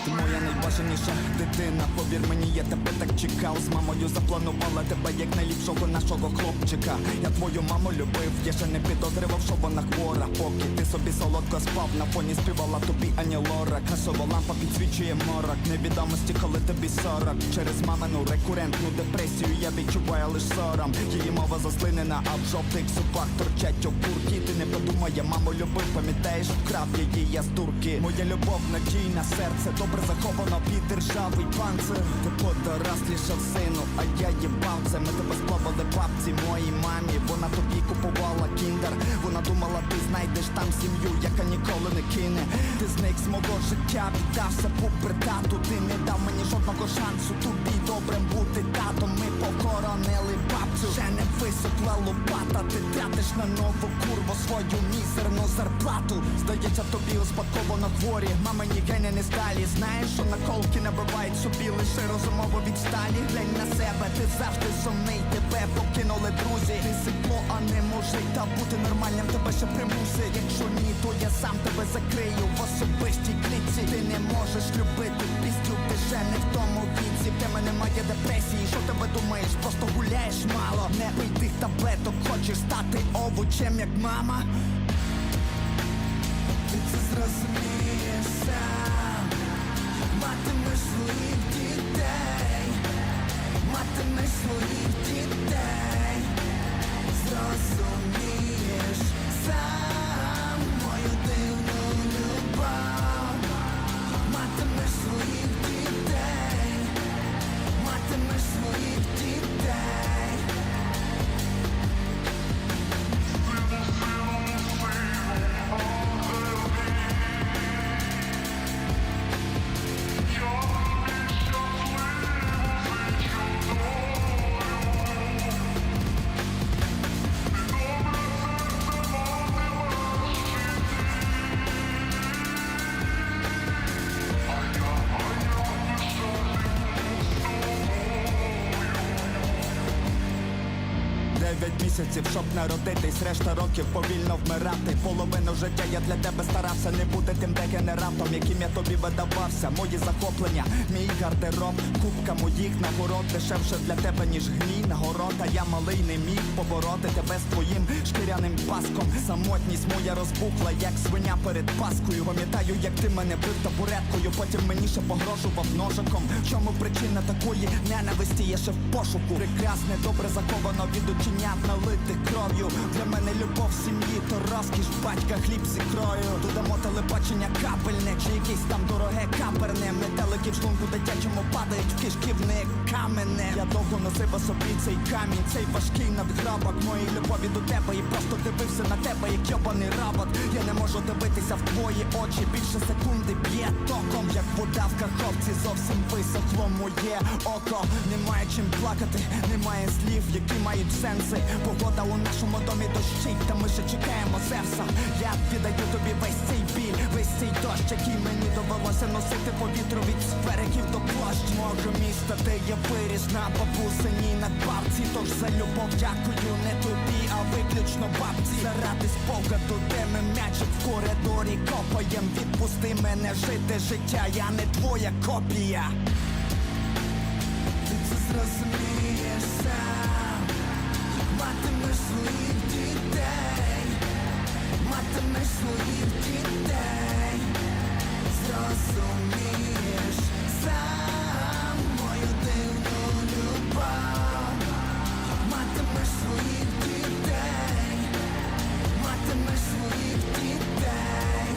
Ти моя найбажаніша дитина, повір мені, я тебе так чекав. З мамою запланувала тебе як найліпшого нашого хлопчика. Я твою маму любив, я ще не підозрював, що вона хвора. Поки ти собі солодко спав, на фоні співала тобі Ані Лорак. Касова лампа підсвічує морок невідомості, коли тобі 40. Через мамину рекурентну депресію я відчуваю лиш сором. Її мова заслинена, а в жовтих зубах торчать окурки. Ти не подумай, я маму любив, пам'ятаєш, вкрав її я з турки. Моя любов надійна, серце добре заховано під державий панцир. Ти подорослішав, сину, а я їбав це. Ми тебе сплавали бабці, моїй мамі. Вона тобі купувала кіндер. Вона думала, ти знайдеш там сім'ю, яка ніколи не кине. Ти зник з мого життя, віддався пубертату. Ти не дав мені жодного шансу тобі добрим бути татом. Ми покоронили бабцю, ще не висохла лопата. Ти тратиш на нову курву свою мізерну зарплату. Здається, тобі успадковано хворі мамині гени не сталі. Знаєш, що наколки набивають собі лише розумово від сталі. Глянь на себе, ти завжди сумний, тебе покинули друзі. Ти сипло, а не мужик, та бути нормальним тебе ще примусить. Якщо ні, то я сам тебе закрию в особистій клітці. Ти не можеш любити пісню, ти ще не в тому віці. В тебе немає депресії, що тебе думаєш, просто гуляєш мало. Не пий тих таблеток, хочеш стати овочем, як мама. Ти це зрозумієш сам. Матимеш своїх дітей, матимеш своїх дітей. Зрозумієш сам мою дивну любов. Матимеш своїх дітей, матимеш своїх дітей. Місяців, щоб народитись, решта років повільно вмирати. Половину життя я для тебе старався не бути тим дегенератом, яким я тобі видавався. Мої захоплення, мій гардероб, купка моїх нагород дешевше для тебе, ніж гній нагорода. Я малий не міг побороти тебе з твоїм шкіряним паском. Самотність моя розбухла, як свиня перед паскою. Пам'ятаю, як ти мене бив табуреткою, потім мені ще погрожував ножиком. В чому причина такої ненависті, я ще в пошуку. Прекрасне, добре заховано від оченят налитих кров'ю. Для мене любов в сім'ї то розкіш, батька хліб з ікрою. Додамо телебачення капельне, чи якесь там дороге каперне. Метелики в шлунку дитячому падають в кишківник камене. Я довго носив у собі цей камінь, цей важкий надграбок моїй любові до тебе. І просто дивився на тебе, як йобаний робот. Я не можу дивитися в твої очі, більше секунди б'є током. Як вода в каховці, зовсім висохло моє око. Немає чим плакати, немає слів, які мають сенси. Погода у нашому домі дощить, та ми ще чекаємо Зевса. Я віддаю тобі весь цей біль, весь цей дощ, який мені довелося носити по вітру від сфериків до площ мого міста, де я виріс на бабусиній надбавці. Тож за любов дякую не тобі, а виключно бабці. Заради спогаду, де ми м'ячик в коридорі копаєм. Відпусти мене жити життя, я не твоя копія. Ти це зрозумієш сам. Матимеш своїх дітей, матимеш своїх дітей. Зрозумієш сам мою дивну любов. Матимеш своїх дітей, матимеш своїх дітей.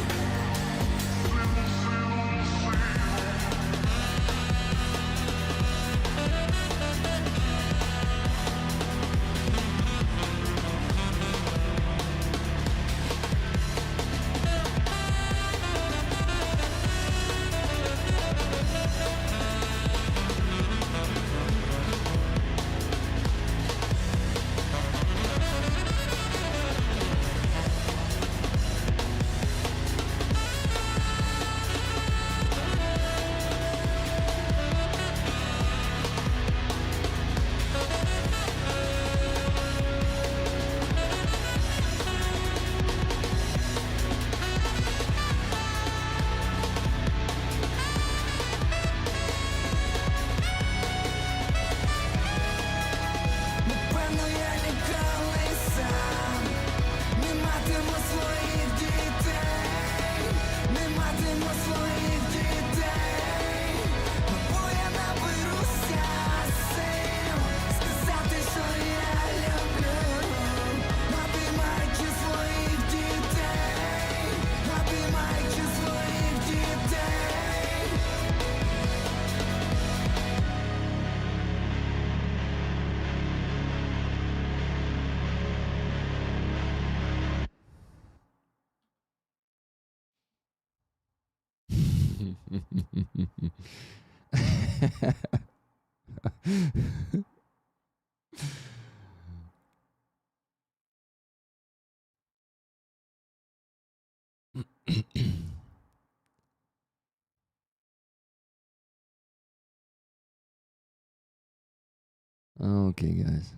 Okay, guys.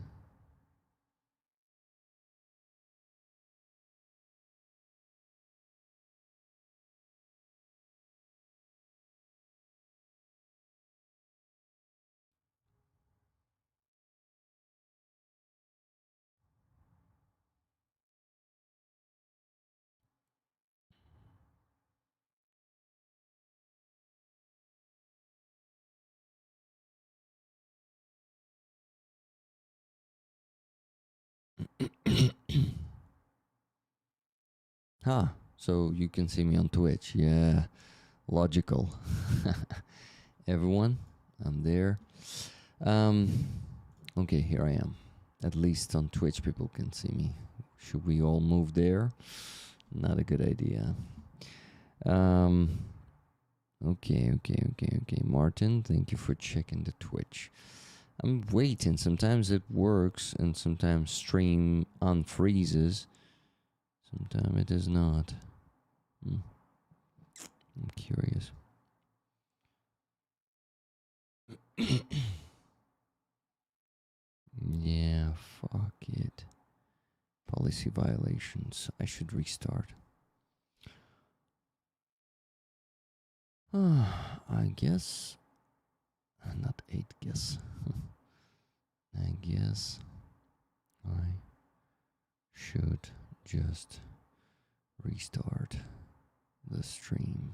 Huh. So you can see me on Twitch. Yeah. Logical. Everyone, I'm there. Um, okay, here I am. At least on Twitch, people can see me. Should we all move there? Not a good idea. Um, okay. Martin, thank you for checking the Twitch. I'm waiting. Sometimes it works, and sometimes stream unfreezes. Sometimes it does not. I'm curious. Yeah, fuck it. Policy violations. I should restart. I guess. Not 8 guess. I guess I should just restart the stream.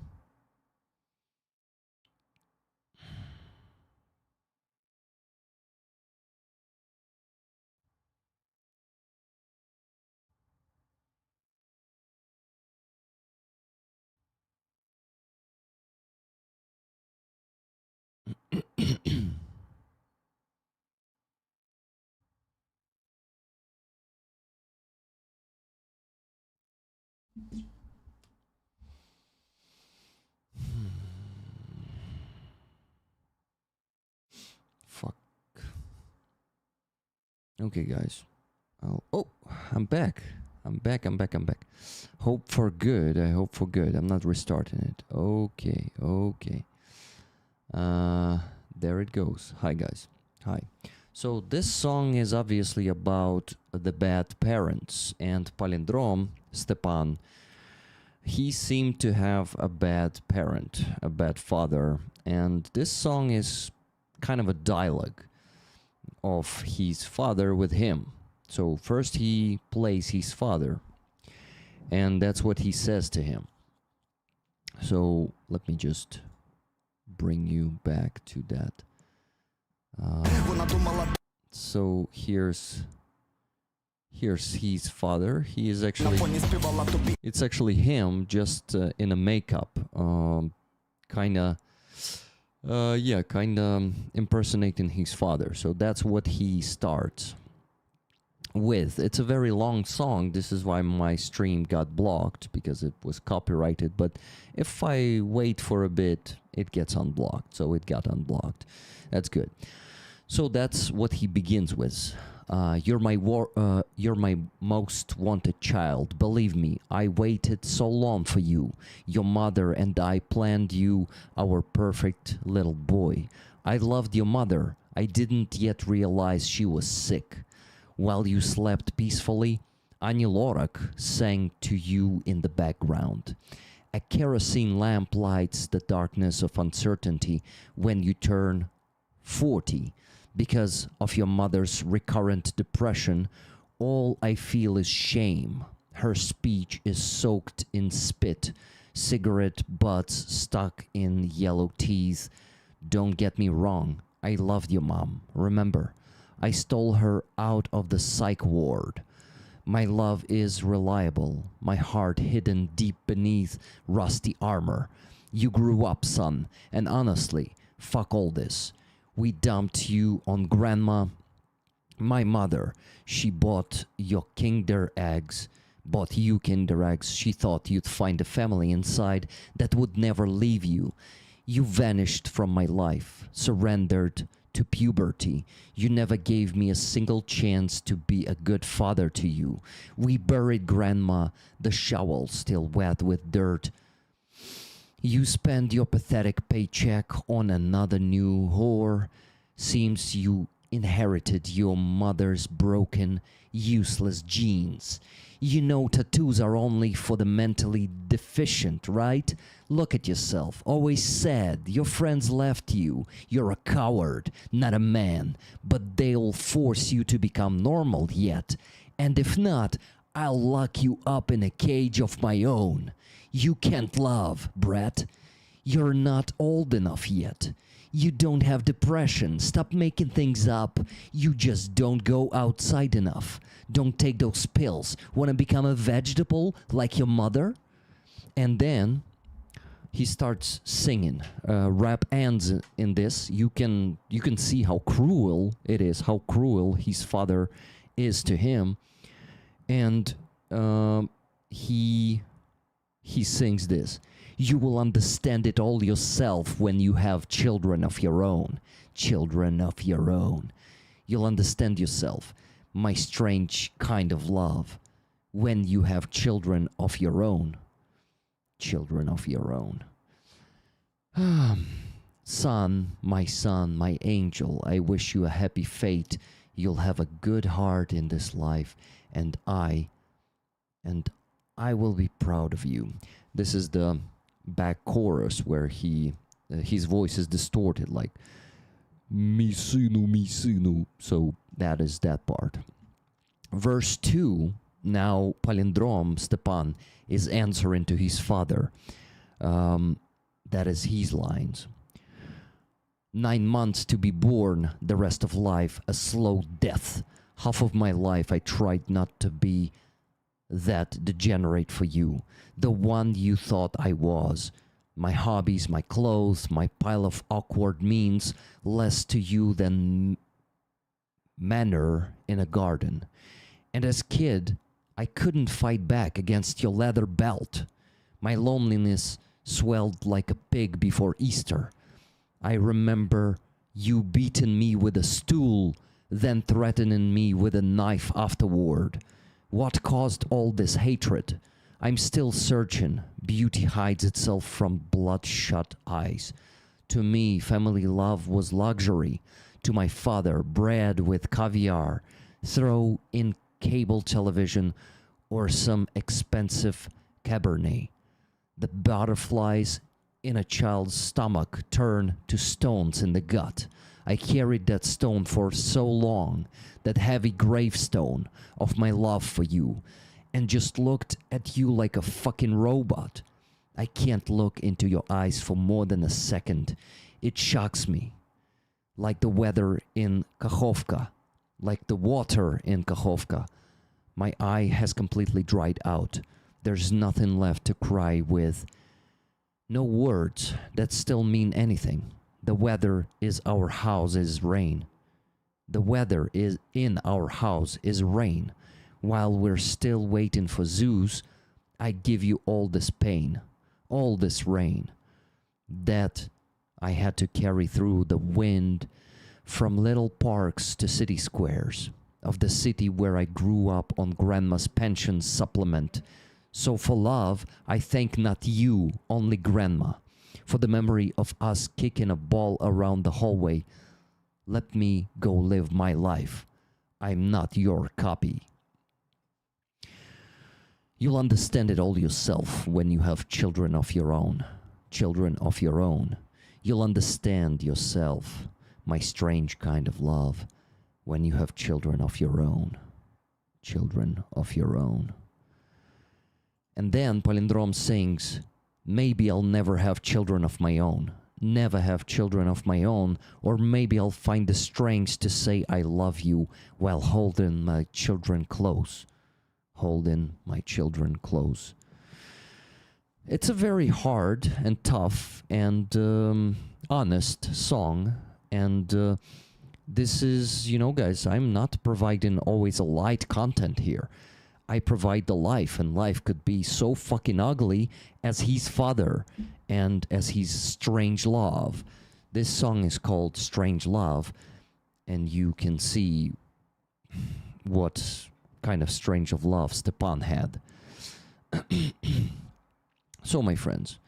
Fuck. Okay, guys. Oh, I'm back. I'm back. Hope for good. I hope for good. I'm not restarting it. Okay. There it goes. Hi, guys. Hi. So this song is obviously about the bad parents, and Palindrom, Stepan, he seemed to have a bad parent, a bad father, and this song is kind of a dialogue of his father with him. So first he plays his father, and that's what he says to him. So let me just bring you back to that. So here's his father. He is actually, it's actually him, just in a makeup, kinda impersonating his father. So that's what he starts with. It's a very long song. This is why my stream got blocked, because it was copyrighted. But if I wait for a bit, it gets unblocked. So it got unblocked. That's good. So that's what he begins with. You're my most wanted child. Believe me, I waited so long for you. Your mother and I planned you, our perfect little boy. I loved your mother. I didn't yet realize she was sick. While you slept peacefully, Ani Lorak sang to you in the background. A kerosene lamp lights the darkness of uncertainty when you turn 40. Because of your mother's recurrent depression, all I feel is shame. Her speech is soaked in spit, cigarette butts stuck in yellow teeth. Don't get me wrong, I loved your mom. Remember, I stole her out of the psych ward. My love is reliable, my heart hidden deep beneath rusty armor. You grew up, son, and honestly, fuck all this. We dumped you on grandma, my mother. She bought you Kinder eggs. She thought you'd find a family inside that would never leave you. You vanished from my life, surrendered to puberty. You never gave me a single chance to be a good father to you. We buried grandma, the shovel still wet with dirt. You spend your pathetic paycheck on another new whore. Seems you inherited your mother's broken, useless genes. You know tattoos are only for the mentally deficient, right? Look at yourself. Always sad. Your friends left you. You're a coward, not a man. But they'll force you to become normal yet. And if not, I'll lock you up in a cage of my own. You can't love, Brett. You're not old enough yet. You don't have depression. Stop making things up. You just don't go outside enough. Don't take those pills. Want to become a vegetable like your mother? And then he starts singing. Rap ends in this. You can see how cruel it is, how cruel his father is to him. And he sings this. You will understand it all yourself when you have children of your own. Children of your own. You'll understand yourself, my strange kind of love, when you have children of your own. Children of your own. Son, my angel, I wish you a happy fate. You'll have a good heart in this life, and I will be proud of you. This is the back chorus where his voice is distorted, like mi sinu. So that is that part. Verse 2, now Palindrom Stepan is answering to his father. That is his lines. 9 months to be born, the rest of life a slow death. Half of my life I tried not to be that degenerate for you, the one you thought I was. My hobbies, my clothes, my pile of awkward means less to you than manure in a garden. And as kid, I couldn't fight back against your leather belt. My loneliness swelled like a pig before Easter. I remember you beating me with a stool, then threatening me with a knife afterward. What caused all this hatred? I'm still searching. Beauty hides itself from bloodshot eyes. To me, family love was luxury. To my father, bread with caviar. Throw in cable television or some expensive Cabernet. The butterflies in a child's stomach turn to stones in the gut. I carried that stone for so long, that heavy gravestone of my love for you, and just looked at you like a fucking robot. I can't look into your eyes for more than a second. It shocks me. Like the weather in Kakhovka, like the water in Kakhovka. My eye has completely dried out. There's nothing left to cry with. No words that still mean anything. The weather is our house is rain. The weather is in our house is rain. While we're still waiting for Zeus, I give you all this pain, all this rain, that I had to carry through the wind from little parks to city squares of the city where I grew up on grandma's pension supplement. So for love, I thank not you, only grandma. For the memory of us kicking a ball around the hallway, let me go live my life. I'm not your copy. You'll understand it all yourself when you have children of your own. Children of your own. You'll understand yourself, my strange kind of love, when you have children of your own. Children of your own. And then Palindrom sings, maybe I'll never have children of my own. Never have children of my own, or maybe I'll find the strength to say I love you while holding my children close. Holding my children close. It's a very hard and tough and honest song, and this is, you know, guys, I'm not providing always a light content here. I provide the life, and life could be so fucking ugly as his father and as he's Strange Love. This song is called Strange Love, and you can see what kind of strange of love Stepan had. So, my friends,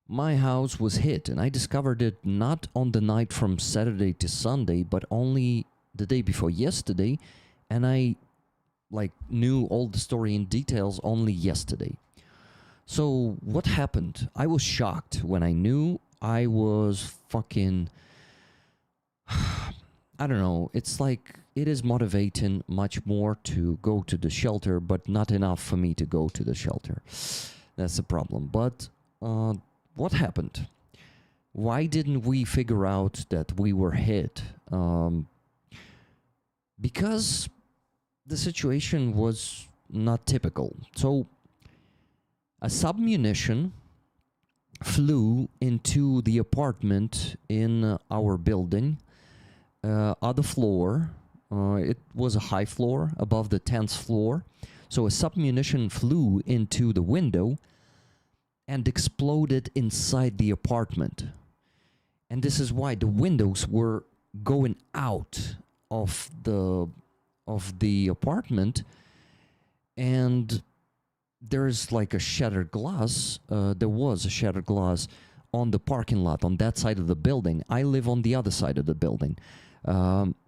my house was hit, and I discovered it not on the night from Saturday to Sunday, but only the day before yesterday, and I knew all the story in details only yesterday. So what happened? I was shocked when I knew. I was fucking I don't know, it's like it is motivating much more to go to the shelter, but not enough for me to go to the shelter. That's the problem. But what happened? Why didn't we figure out that we were hit? Because the situation was not typical. So a submunition flew into the apartment in our building, other floor. It was a high floor above the 10th floor. So a submunition flew into the window and exploded inside the apartment. And this is why the windows were going out of the apartment, and there's like a shattered glass. There was a shattered glass on the parking lot on that side of the building. I live on the other side of the building,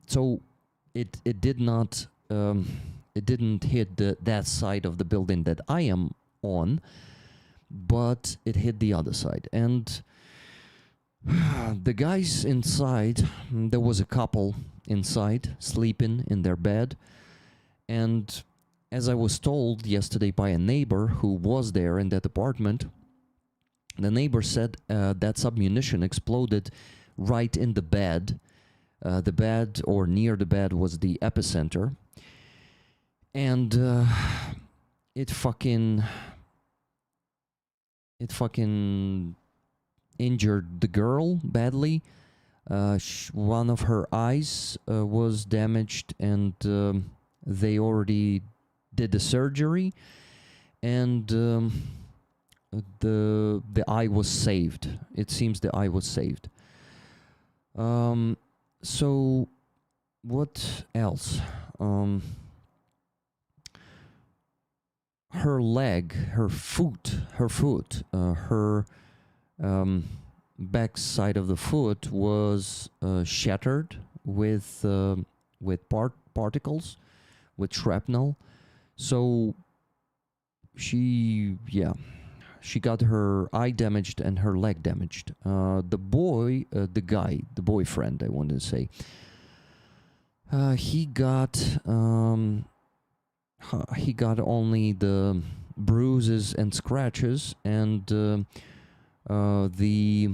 so it did not it didn't hit that side of the building that I am on, but it hit the other side. And the guys inside, there was a couple inside sleeping in their bed, and as I was told yesterday by a neighbor who was there in that apartment, the neighbor said that submunition exploded right in the bed. The bed, or near the bed, was the epicenter, and it fucking injured the girl badly. One of her eyes was damaged, and they already did the surgery, and the eye was saved. It seems the eye was saved. So what else? Her leg, her foot, her back side of the foot was shattered with particles, with shrapnel. So she got her eye damaged and her leg damaged. The boyfriend, I wanted to say, he got only the bruises and scratches, and the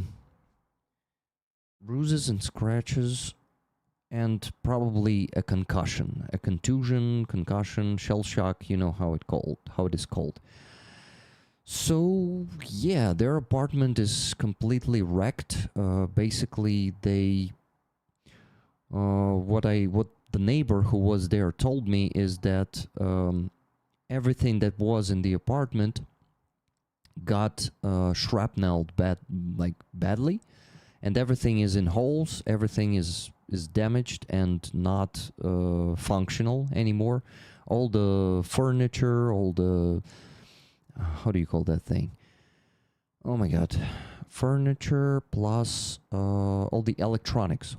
bruises and scratches, and probably a concussion, concussion, shell shock. You know how it is called. So yeah, their apartment is completely wrecked. Basically, they what the neighbor who was there told me is that everything that was in the apartment got shrapnelled badly, and everything is in holes. Everything is damaged and not functional anymore. All the furniture, all the how do you call that thing? Oh my god. Furniture plus all the electronics.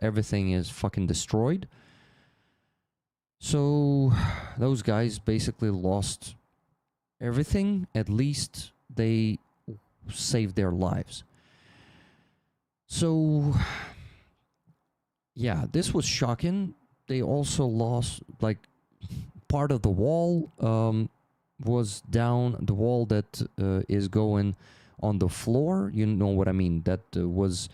Everything is fucking destroyed. So those guys basically lost everything. At least they saved their lives. So yeah, this was shocking. They also lost part of the wall. Was down, the wall that is going on the floor. You know what I mean? That was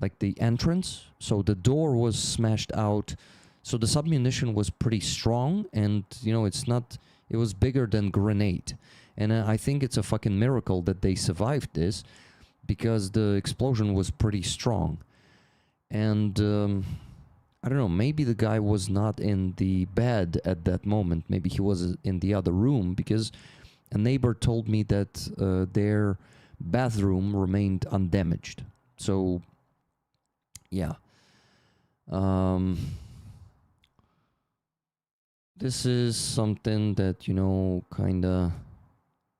like the entrance. So the door was smashed out. So the submunition was pretty strong, and it was bigger than grenade. And I think it's a fucking miracle that they survived this, because the explosion was pretty strong. And I don't know, maybe the guy was not in the bed at that moment. Maybe he was in the other room, because a neighbor told me that their bathroom remained undamaged. So, yeah. This is something that, you know, kind of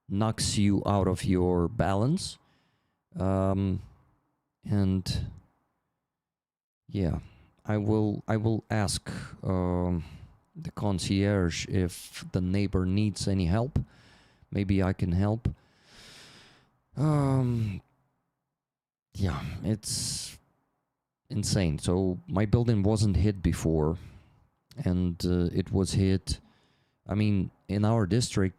knocks you out of your balance. And yeah, I will ask the concierge if the neighbor needs any help. Maybe I can help. Yeah, it's insane. So my building wasn't hit before, and it was hit. I mean, in our district,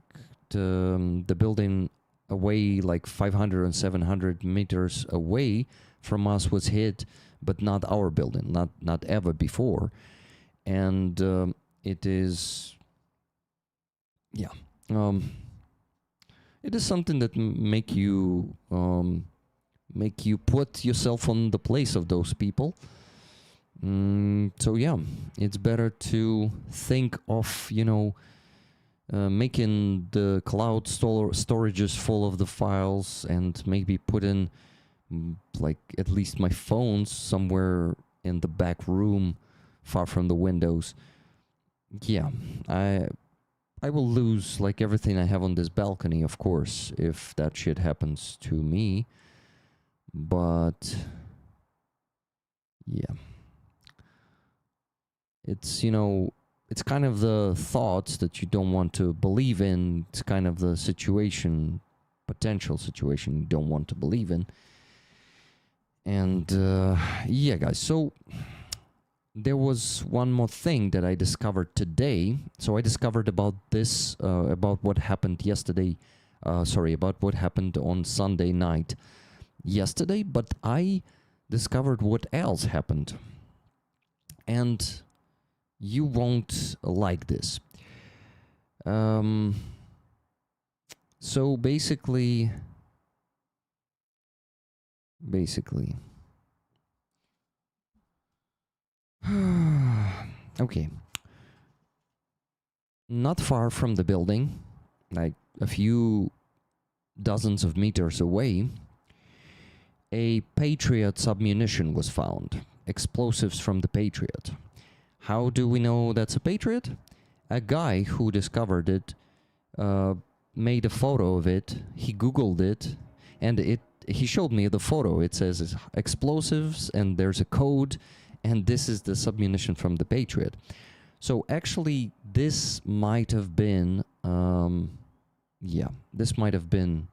the building away like 500 and 700 meters away from us was hit, but not our building, not ever before. And it is, yeah, it is something that make you put yourself on the place of those people. So yeah, it's better to think of, you know, making the cloud storages full of the files, and maybe put in like at least my phones somewhere in the back room, far from the windows. Yeah, I will lose like everything I have on this balcony, of course, if that shit happens to me. But yeah, it's, you know, it's kind of the thoughts that you don't want to believe in. It's kind of the situation, potential situation you don't want to believe in. And yeah, guys, so there was one more thing that I discovered today. So I discovered about this, about what happened yesterday, about what happened on Sunday night yesterday, but I discovered what else happened. And you won't like this. So basically, okay. Not far from the building, like a few dozens of meters away, a Patriot submunition was found. Explosives from the Patriot. How do we know that's a Patriot? A guy who discovered it made a photo of it. He Googled it, and he showed me the photo. It says it's explosives, and there's a code, and this is the submunition from the Patriot. So actually, this might have been, this might have been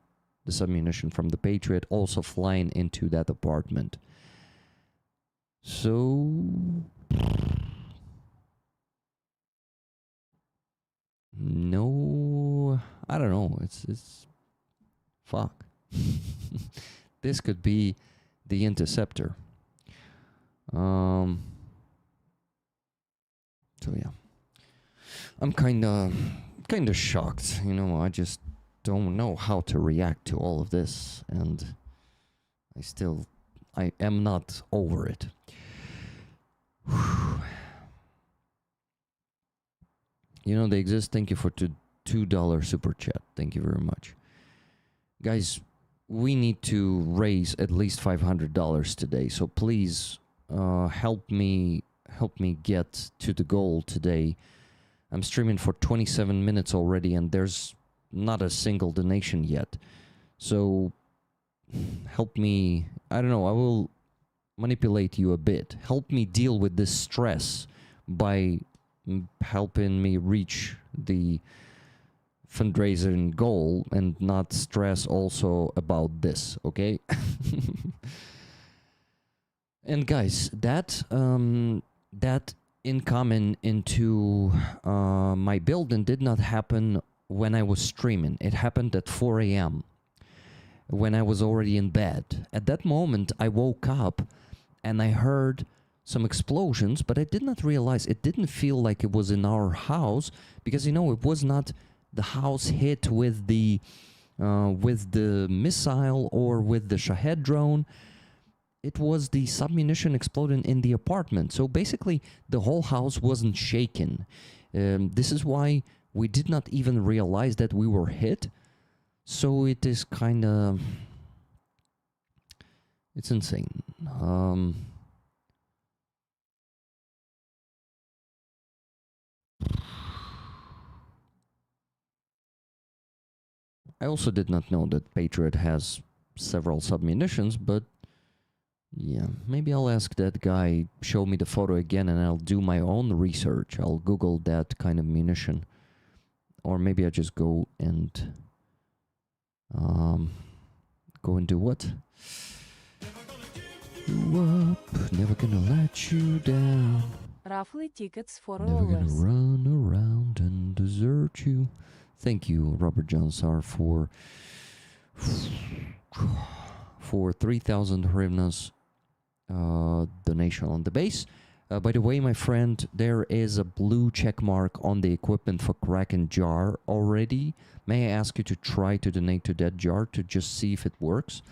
the submunition from the Patriot also flying into that apartment. So no, I don't know. It's fuck. This could be the interceptor. So yeah, I'm kind of shocked. You know, I just don't know how to react to all of this, and I am not over it. You know, they exist. Thank you for $2 super chat. Thank you very much. Guys, we need to raise at least $500 today. So please help me get to the goal today. I'm streaming for 27 minutes already, and there's not a single donation yet. So help me. I don't know. I will manipulate you a bit. Help me deal with this stress by helping me reach the fundraising goal, and not stress also about this, okay? And guys, that incoming into my building did not happen when I was streaming. It happened at 4 a.m. when I was already in bed. At that moment, I woke up and I heard some explosions, but I did not realize, it didn't feel like it was in our house, because, you know, it was not the house hit with the missile or with the Shahed drone. It was the submunition exploding in the apartment. So basically, the whole house wasn't shaken. This is why we did not even realize that we were hit. So it is kind of, It's insane. I also did not know that Patriot has several submunitions, but yeah, maybe I'll ask that guy, show me the photo again, and I'll do my own research. I'll Google that kind of munition. Or maybe I just go and do what? You up, never gonna let you down. Roughly tickets for Never gonna rollers. run around and desert you. Thank you, Robert Jansar, for 3,000 hryvnias donation on the base. By the way, my friend, there is a blue check mark on the equipment for Kraken jar already. May I ask you to try to donate to that jar to just see if it works?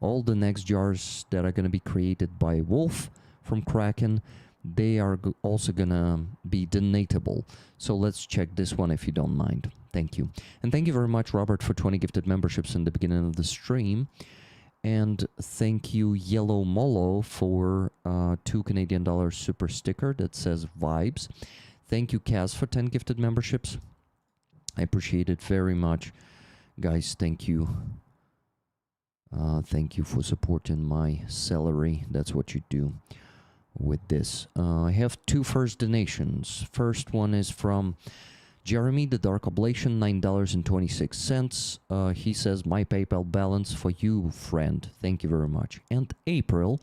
All the next jars that are going to be created by Wolf from Kraken, they are also going to be donatable. So let's check this one if you don't mind. Thank you. And thank you very much, Robert, for 20 gifted memberships in the beginning of the stream. And thank you, Yellow Molo, for $2 Canadian super sticker that says Vibes. Thank you, Kaz, for 10 gifted memberships. I appreciate it very much. Guys, thank you. Thank you for supporting my salary. That's what you do with this. I have two first donations. First one is from Jeremy, the Dark Oblation, $9.26. He says, my PayPal balance for you, friend. Thank you very much. And April,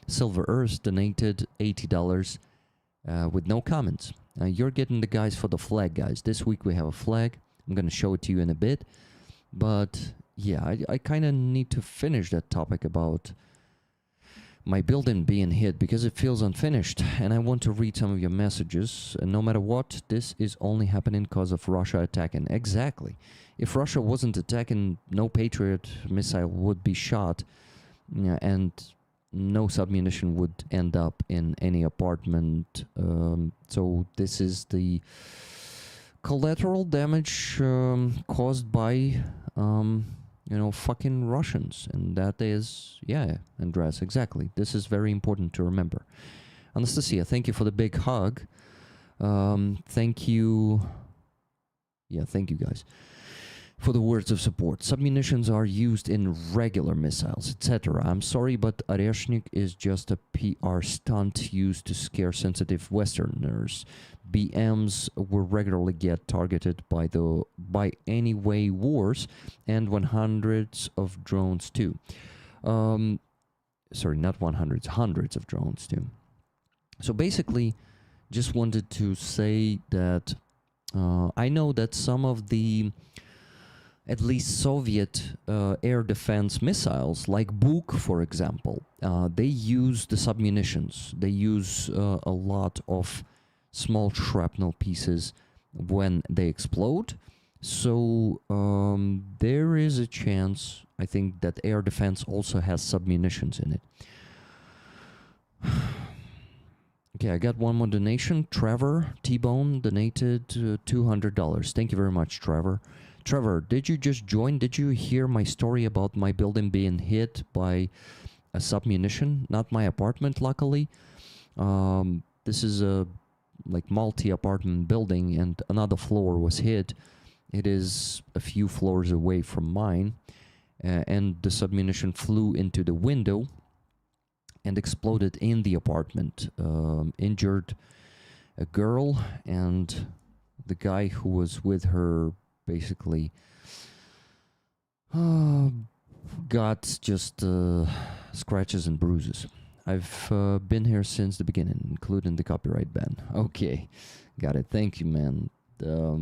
Silver Earth, donated $80 with no comments. You're getting the guys for the flag, guys. This week we have a flag. I'm going to show it to you in a bit. But yeah, I kind of need to finish that topic about my building being hit because it feels unfinished, and I want to read some of your messages. And no matter what, this is only happening because of Russia attacking. Exactly. If Russia wasn't attacking, no Patriot missile would be shot, and no submunition would end up in any apartment. So this is the collateral damage caused by fucking Russians. And that is, yeah, Andreas, exactly. This is very important to remember. Anastasia, thank you for the big hug. Thank you. Yeah, thank you guys for the words of support. Submunitions are used in regular missiles, etc. I'm sorry, but Oreshnik is just a PR stunt used to scare sensitive Westerners. BMs will regularly get targeted by anyway wars, and 100s of drones too. Sorry, not 100s, hundreds of drones too. So basically, just wanted to say that I know that some of the at least Soviet air defense missiles, like Buk, for example, they use the submunitions. They use a lot of small shrapnel pieces when they explode. So there is a chance, I think, that air defense also has submunitions in it. Okay, I got one more donation. Trevor T-Bone donated $200. Thank you very much, Trevor. Trevor, did you just join? Did you hear my story about my building being hit by a submunition? Not my apartment, luckily. This is a multi-apartment building, and another floor was hit. It is a few floors away from mine, and the submunition flew into the window and exploded in the apartment. Injured a girl, and the guy who was with her basically got just scratches and bruises. I've been here since the beginning, including the copyright ban. Okay, got it. Thank you, man,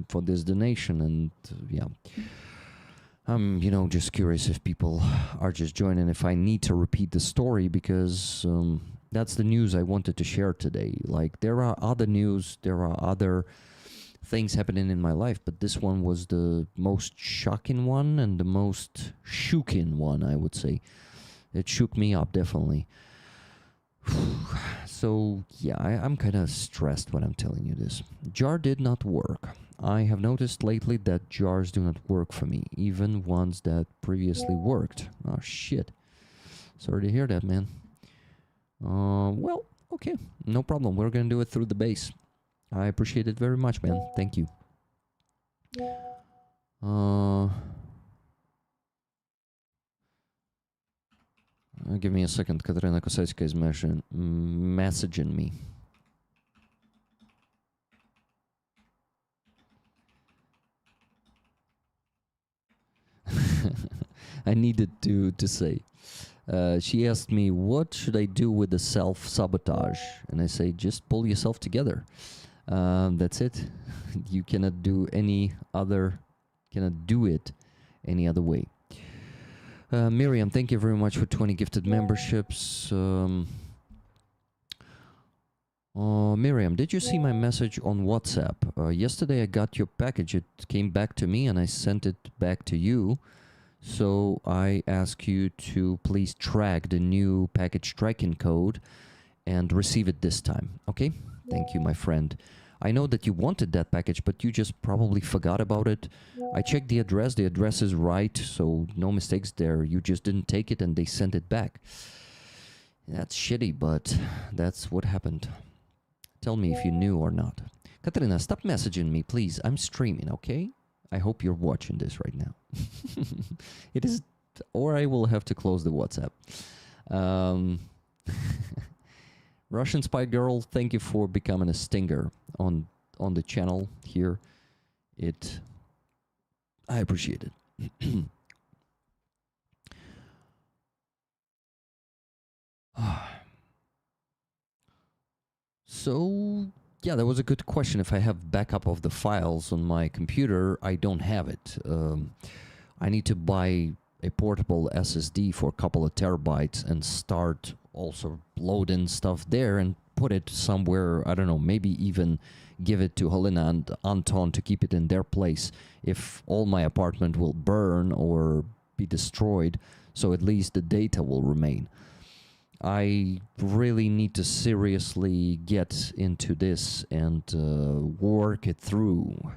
for this donation. And yeah, I'm, just curious if people are just joining, if I need to repeat the story, because that's the news I wanted to share today. Like, there are other news, there are other things happening in my life, but this one was the most shocking one and the most shooking one, I would say. It shook me up, definitely. So yeah, I'm kind of stressed when I'm telling you this. Jar did not work. I have noticed lately that jars do not work for me, even ones that previously worked. Oh shit. Sorry to hear that, man. Well, okay, no problem. We're gonna do it through the bass. I appreciate it very much, man. Thank you. Give me a second. Katarina Kosecka is messaging me. I needed to say. She asked me, what should I do with the self-sabotage? And I say, just pull yourself together. That's it. You cannot do it any other way. Miriam, thank you very much for 20 gifted memberships. Miriam, did you see my message on WhatsApp? Yesterday I got your package. It came back to me and I sent it back to you. So I ask you to please track the new package tracking code and receive it this time. Okay? Thank you, my friend. I know that you wanted that package, but you just probably forgot about it. I checked the address. The address is right, so no mistakes there. You just didn't take it and they sent it back. That's shitty, but that's what happened. Tell me if you knew or not. Katarina, stop messaging me, please. I'm streaming, okay? I hope you're watching this right now. It is, or I will have to close the WhatsApp. Russian Spy Girl, thank you for becoming a stinger on the channel here. I appreciate it. So, yeah, that was a good question. If I have backup of the files on my computer, I don't have it. I need to buy a portable SSD for a couple of terabytes and start also loading stuff there and put it somewhere, I don't know, maybe even give it to Helena and Anton to keep it in their place if all my apartment will burn or be destroyed, so at least the data will remain. I really need to seriously get into this and work it through.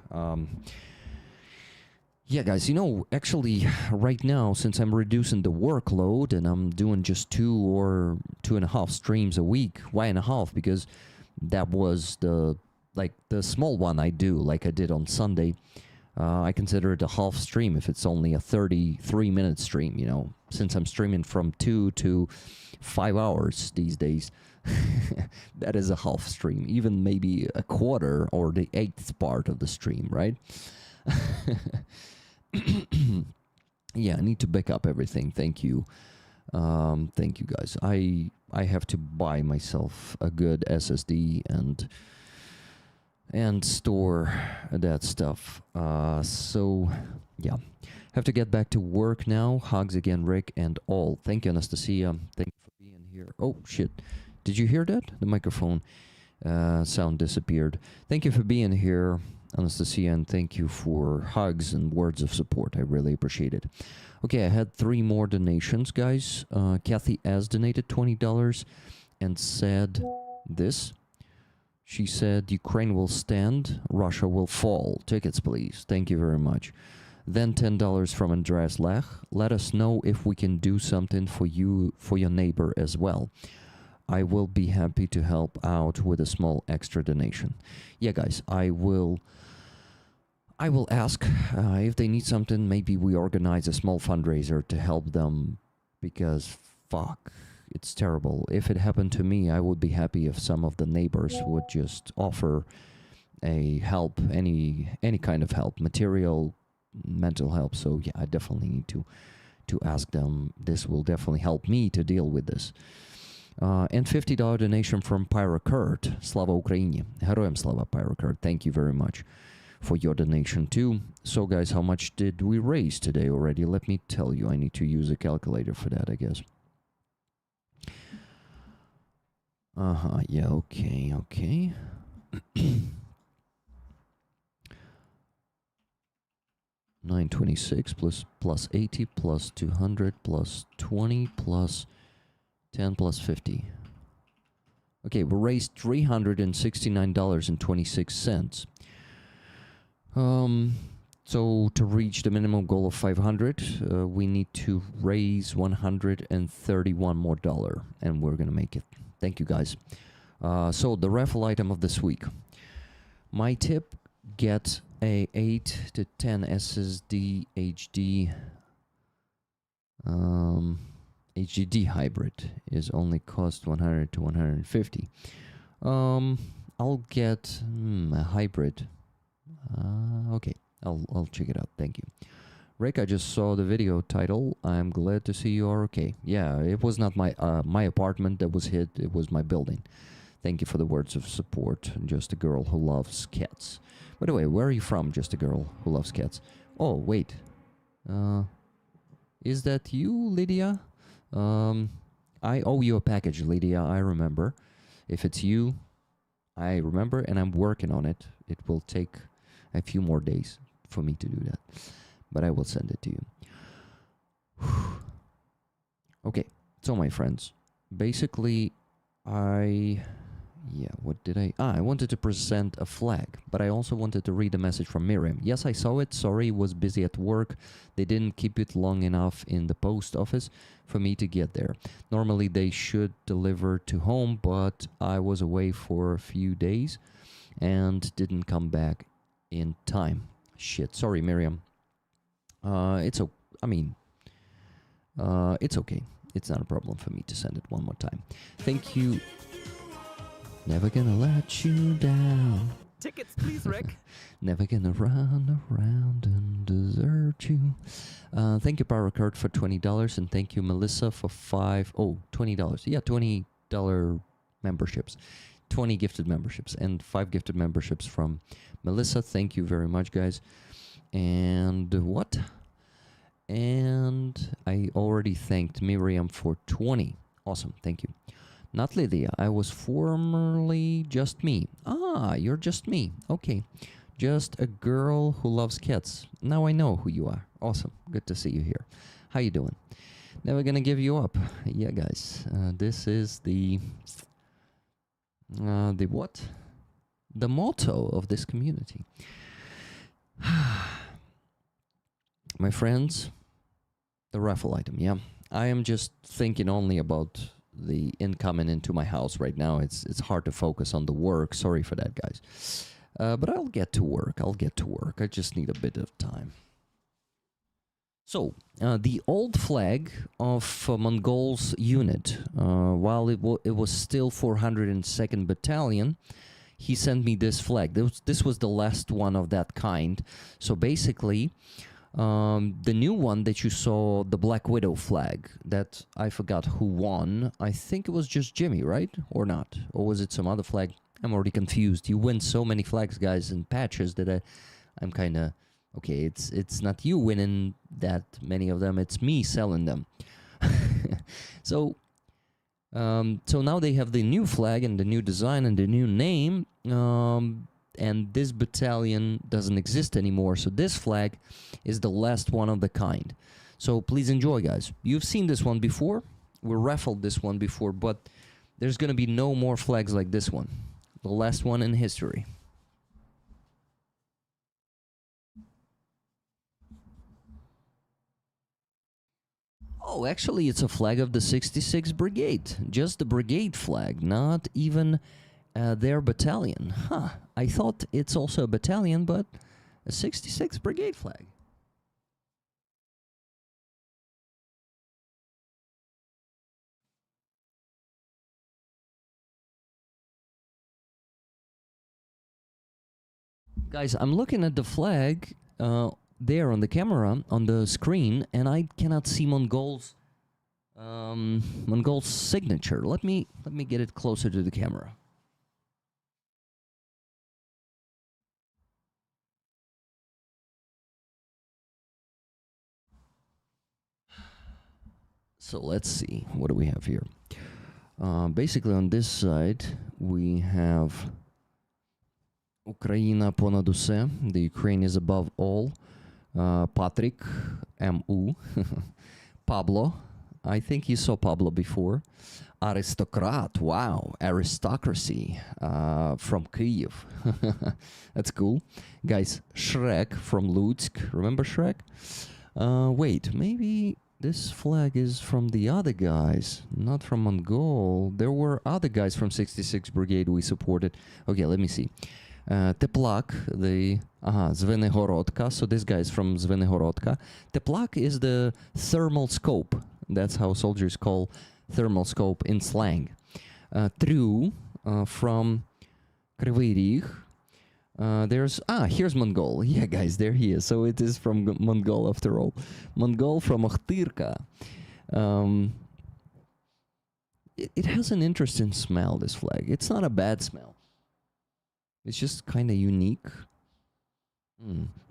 Yeah, guys, you know, actually, right now, since I'm reducing the workload and I'm doing just 2 or 2.5 streams a week, why and a half? Because that was the small one I do, like I did on Sunday. I consider it a half stream if it's only a 33-minute stream, you know, since I'm streaming from 2 to 5 hours these days. That is a half stream, even maybe a quarter or the 8th part of the stream, right? Yeah, I need to back up everything. Thank you. Thank you, guys. I have to buy myself a good SSD and store that stuff. So, yeah. Have to get back to work now. Hugs again, Rick and all. Thank you, Anastasia. Thank you for being here. Oh, shit. Did you hear that? The microphone sound disappeared. Thank you for being here, Anastasia, and thank you for hugs and words of support. I really appreciate it. Okay, I had 3 more donations, guys. Kathy S. donated $20 and said this. She said, Ukraine will stand, Russia will fall. Tickets, please. Thank you very much. Then $10 from Andreas Lech. Let us know if we can do something for you, for your neighbor as well. I will be happy to help out with a small extra donation. Yeah, guys, I will ask if they need something. Maybe we organize a small fundraiser to help them because, fuck, it's terrible. If it happened to me, I would be happy if some of the neighbors would just offer a help, any kind of help, material, mental help. So yeah, I definitely need to ask them. This will definitely help me to deal with this. And $50 donation from Pyro Kurt. Slava Ukraini. Heroям slava, Pyro Kurt. Thank you very much for your donation too. So guys, how much did we raise today already? Let me tell you. I need to use a calculator for that, I guess. Yeah, okay. $926 plus 80 plus 200 plus 20 plus 10 plus 50. Okay, we raised $369.26. So to reach the minimum goal of 500, we need to raise $131 more, and we're gonna make it. Thank you, guys. So the raffle item of this week. My tip: get a 8 to 10 SSD HD HDD hybrid. Is only cost 100 to 150. I'll get a hybrid. Okay. I'll check it out. Thank you. Rick, I just saw the video title. I'm glad to see you are okay. Yeah, it was not my my apartment that was hit. It was my building. Thank you for the words of support. Just a girl who loves cats. By the way, where are you from? Just a girl who loves cats. Oh, wait. Is that you, Lydia? I owe you a package, Lydia. I remember. If it's you, I remember, and I'm working on it. It will take a few more days for me to do that, but I will send it to you. Okay, so my friends, basically what did I wanted to present a flag, but I also wanted to read a message from Miriam. Yes, I saw it. Sorry, was busy at work. They didn't keep it long enough in the post office for me to get there. Normally they should deliver to home, but I was away for a few days and didn't come back in time. Shit, sorry, Miriam. It's okay. It's not a problem for me to send it one more time. Thank you. Never gonna let you down. Tickets, please, Rick. Never gonna run around and desert you. Thank you, Power Card, for $20, and thank you, Melissa, for $20. Yeah, $20 memberships. 20 gifted memberships and 5 gifted memberships from Melissa. Thank you very much, guys. And what? And I already thanked Miriam for 20. Awesome, thank you. Not Lydia. I was formerly just me. Ah, you're just me. Okay. Just a girl who loves cats. Now I know who you are. Awesome. Good to see you here. How you doing? Never gonna give you up. Yeah, guys. This is the what? The motto of this community. My friends, the raffle item, yeah. I am just thinking only about the incoming into my house right now. It's hard to focus on the work. Sorry for that, guys. But I'll get to work. I just need a bit of time. So, the old flag of Mongols unit, while it was still 402nd Battalion, he sent me this flag. This was the last one of that kind. So basically, the new one that you saw, the Black Widow flag, that I forgot who won. I think it was just Jimmy, right? Or not? Or was it some other flag? I'm already confused. You win so many flags, guys, and patches that I'm kind of... Okay, it's not you winning that many of them. It's me selling them. So now they have the new flag and the new design and the new name. And this battalion doesn't exist anymore. So this flag is the last one of the kind. So please enjoy, guys. You've seen this one before. We raffled this one before, but there's going to be no more flags like this one. The last one in history. Oh, actually, it's a flag of the 66th Brigade. Just the brigade flag, not even their battalion. Huh. I thought it's also a battalion, but a 66th Brigade flag. Guys, I'm looking at the flag there on the camera, on the screen, and I cannot see Mongol's signature. Let me get it closer to the camera. So let's see, what do we have here? Basically on this side, we have Ukraina ponad uсе, the Ukraine is above all. Patrick, M.U. Pablo, I think you saw Pablo before. Aristocrat, wow, aristocracy from Kyiv. That's cool. Guys, Shrek from Lutsk. Remember Shrek? Wait, maybe this flag is from the other guys, not from Mongol. There were other guys from 66 Brigade we supported. Okay, let me see. Teplak, the Zvenehorodka. So this guy is from Zvenehorodka. Teplak is the thermal scope. That's how soldiers call thermal scope in slang. Tru from Kryvyi Rih. Here's Mongol. Yeah, guys, there he is. So it is from Mongol after all. Mongol from Okhtyrka. It has an interesting smell, this flag. It's not a bad smell. It's just kind of unique.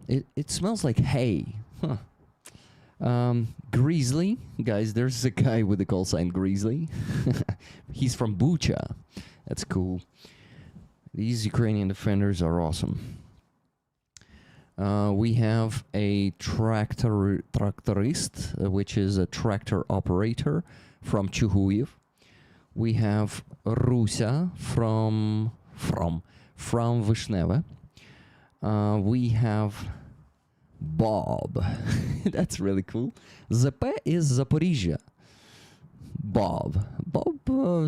It smells like hay. Huh. Grizzly. Guys, there's a guy with the call sign Grizzly. He's from Bucha. That's cool. These Ukrainian defenders are awesome. We have a tractorist, which is a tractor operator from Chuhuyev. We have Rusa from Vishneva. We have Bob. That's really cool. ZP is Zaporizhia. Bob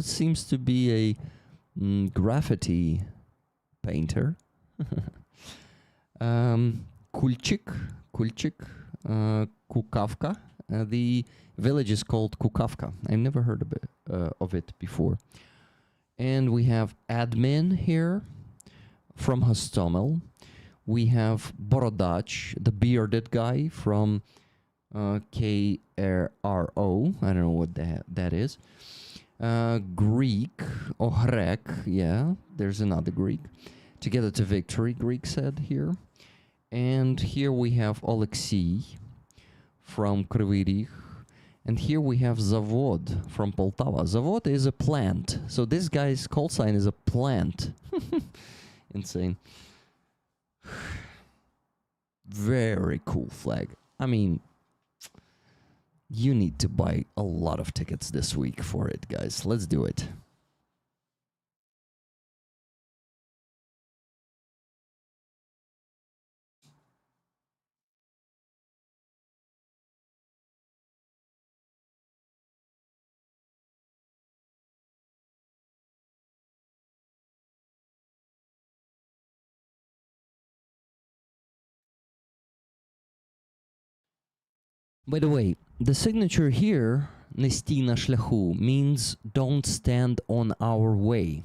seems to be a graffiti painter. Kulchik, Kukavka. The village is called Kukavka. I've never heard of it before. And we have admin here from Hostomel. We have Borodach, the bearded guy from KRO. I don't know what that is. Greek, Ohrek, yeah, there's another Greek. Together to victory, Greek said here. And here we have Oleksiy from Kryvyi Rih. And here we have Zavod from Poltava. Zavod is a plant. So this guy's call sign is a plant. Insane. Very cool flag. I mean, you need to buy a lot of tickets this week for it, guys. Let's do it. By the way, the signature here, Nesti na shляху, means don't stand on our way.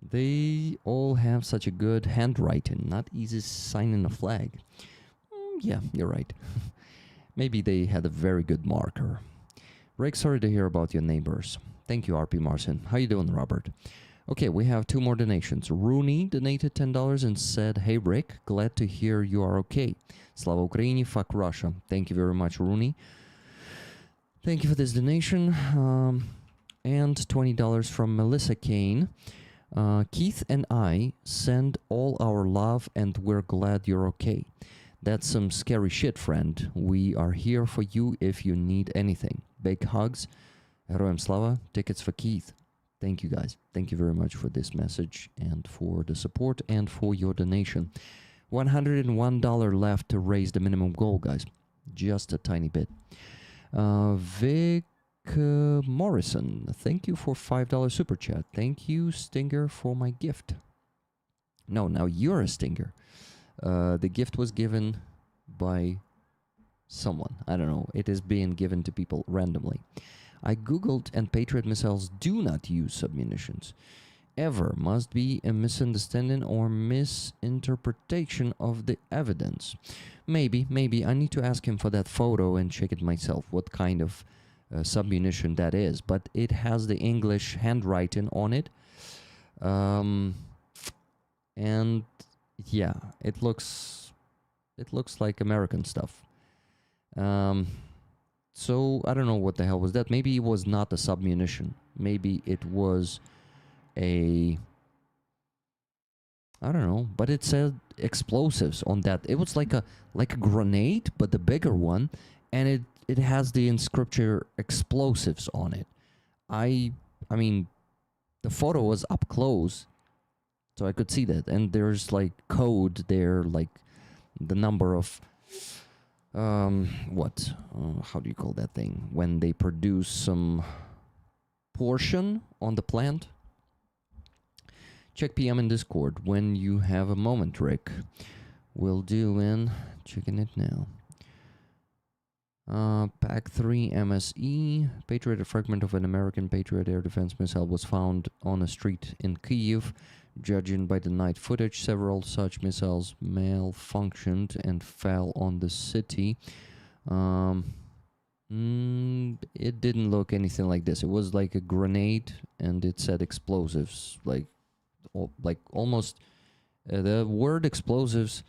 They all have such a good handwriting, not easy signing a flag. Yeah, you're right. Maybe they had a very good marker. Rick, sorry to hear about your neighbors. Thank you, RP Marcin. How you doing, Robert? Okay, we have two more donations. Rooney donated $10 and said, "Hey Rick, glad to hear you are okay. Slava Ukraini, fuck Russia." Thank you very much, Rooney. Thank you for this donation. And $20 from Melissa Kane. Keith and I send all our love and we're glad you're okay. That's some scary shit, friend. We are here for you if you need anything. Big hugs. Heroyam Slava. Tickets for Keith. Thank you, guys. Thank you very much for this message and for the support and for your donation. $101 left to raise the minimum goal, guys. Just a tiny bit. Vic Morrison, thank you for $5 super chat. Thank you, Stinger, for my gift. No, now you're a Stinger. The gift was given by someone. I don't know. It is being given to people randomly. I googled and Patriot missiles do not use submunitions. Ever must be a misunderstanding or misinterpretation of the evidence. Maybe. I need to ask him for that photo and check it myself, what kind of submunition that is. But it has the English handwriting on it. And yeah, it looks like American stuff. So I don't know what the hell was that. Maybe it was not a submunition. Maybe it was a I don't know, but it said explosives on that. It was like a grenade, but the bigger one, and it has the inscription explosives on it. I mean, the photo was up close, so I could see that, and there's like code there, like the number of what how do you call that thing when they produce some portion on the plant. Check PM in Discord when you have a moment, Rick. Will do in checking it now. Pack 3 MSE. Patriot, a fragment of an American Patriot air defense missile, was found on a street in Kyiv. Judging by the night footage, several such missiles malfunctioned and fell on the city. It didn't look anything like this. It was like a grenade, and it said explosives, like almost the word explosives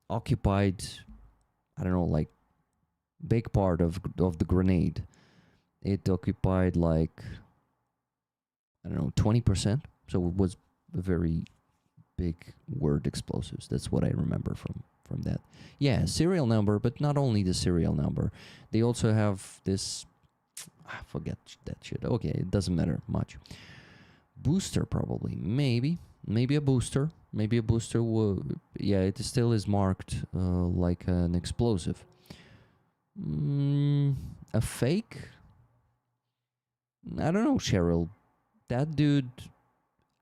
occupied, I don't know, like big part of the grenade. It occupied like, I don't know, 20%. So it was a very big word, explosives. That's what I remember from that. Yeah, serial number, but not only the serial number. They also have this, I forget that shit. Okay, it doesn't matter much. Booster, probably. Maybe a booster. Maybe a booster yeah, it still is marked like an explosive. A fake? I don't know, Cheryl. That dude,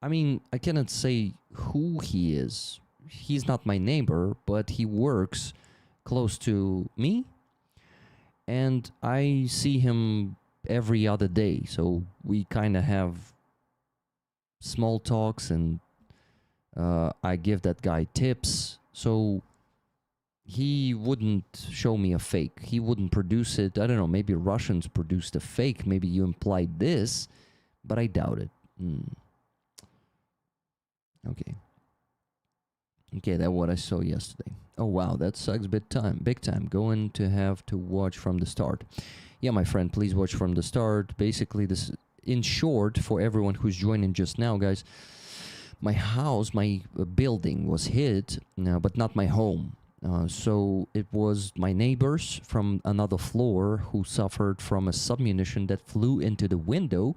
I mean, I cannot say who he is. He's not my neighbor, but he works close to me, and I see him every other day, so we kind of have small talks, and I give that guy tips, so he wouldn't show me a fake. He wouldn't produce it. I don't know, maybe Russians produced a fake. Maybe you implied this, but I doubt it. Okay, that's what I saw yesterday. Oh wow, that sucks big time. Going to have to watch from the start. Yeah, my friend, please watch from the start. Basically, this, in short, for everyone who's joining just now, guys, my house, my building was hit, but not my home. So it was my neighbors from another floor who suffered from a submunition that flew into the window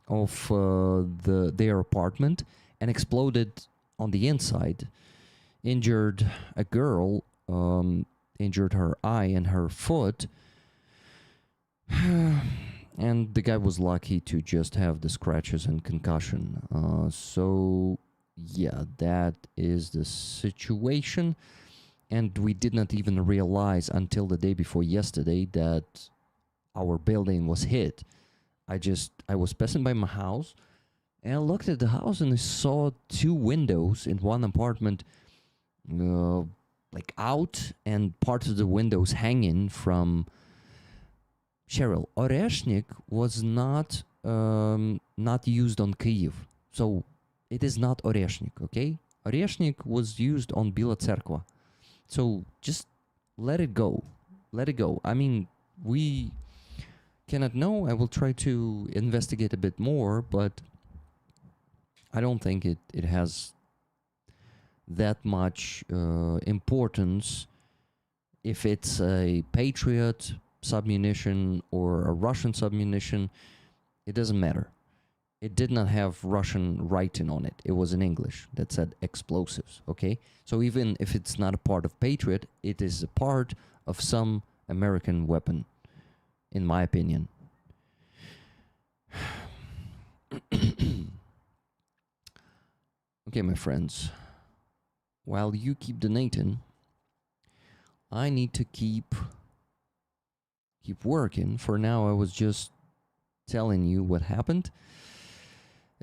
of their apartment and exploded on the inside. Injured a girl, injured her eye and her foot, and the guy was lucky to just have the scratches and concussion. So yeah, that is the situation, and we did not even realize until the day before yesterday that our building was hit. I was passing by my house, and I looked at the house and I saw two windows in one apartment like out, and parts of the windows hanging from. Cheryl, Oreshnik was not used on Kyiv, so it is not Oreshnik, okay? Oreshnik was used on Bila Tserkva, so just let it go. I mean, we cannot know. I will try to investigate a bit more, but I don't think it has that much importance if it's a Patriot submunition or a Russian submunition. It doesn't matter. It did not have Russian writing on it. It was in English that said explosives, okay? So even if it's not a part of Patriot, it is a part of some American weapon, in my opinion. Okay, my friends. While you keep donating, I need to keep working. For now, I was just telling you what happened,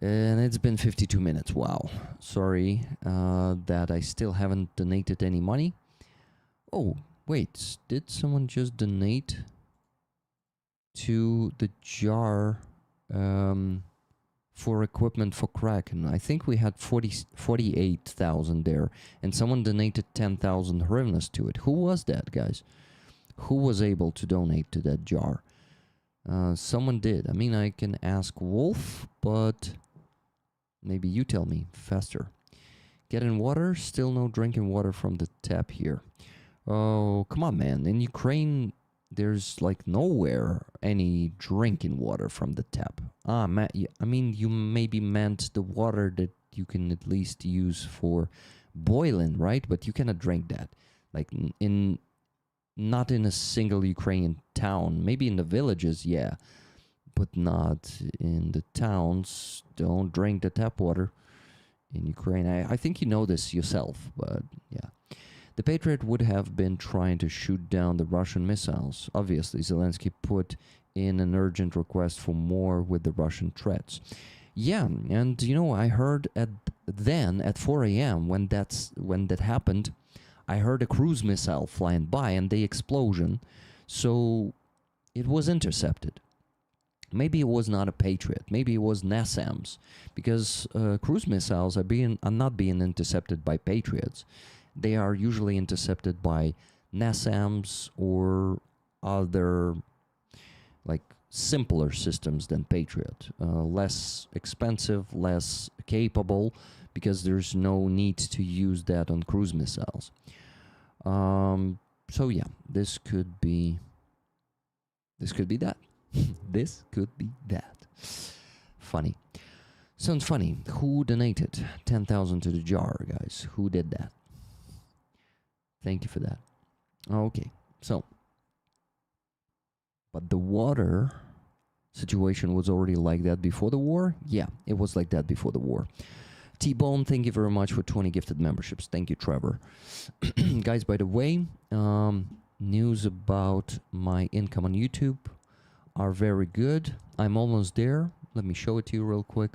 and it's been 52 minutes. Wow. Sorry that I still haven't donated any money. Oh, wait. Did someone just donate to the jar for equipment for Kraken? I think we had 48,000 there, and someone donated 10,000 hryvnias to it. Who was that, guys? Who was able to donate to that jar? Someone did. I mean, I can ask Wolf, but maybe you tell me faster. Getting water? Still no drinking water from the tap here. Oh, come on, man. In Ukraine, there's like nowhere any drinking water from the tap. I mean, you maybe meant the water that you can at least use for boiling, right? But you cannot drink that. Like not in a single Ukrainian town. Maybe in the villages, yeah, but not in the towns. Don't drink the tap water in Ukraine. I think you know this yourself, but yeah. The Patriot would have been trying to shoot down the Russian missiles. Obviously, Zelensky put in an urgent request for more with the Russian threats. Yeah, and you know, I heard at 4 a.m. when that happened, I heard a cruise missile flying by and the explosion, so it was intercepted. Maybe it was not a Patriot. Maybe it was NASAMS, because cruise missiles are not being intercepted by Patriots. They are usually intercepted by NASAMS or other, like, simpler systems than Patriot. Less expensive, less capable, because there's no need to use that on cruise missiles. So yeah, this could be that. This could be that. Funny. Sounds funny. Who donated 10,000 to the jar, guys? Who did that? Thank you for that. Okay, so. But the water situation was already like that before the war? Yeah, it was like that before the war. T-Bone, thank you very much for 20 gifted memberships. Thank you, Trevor. Guys, by the way, news about my income on YouTube are very good. I'm almost there. Let me show it to you real quick.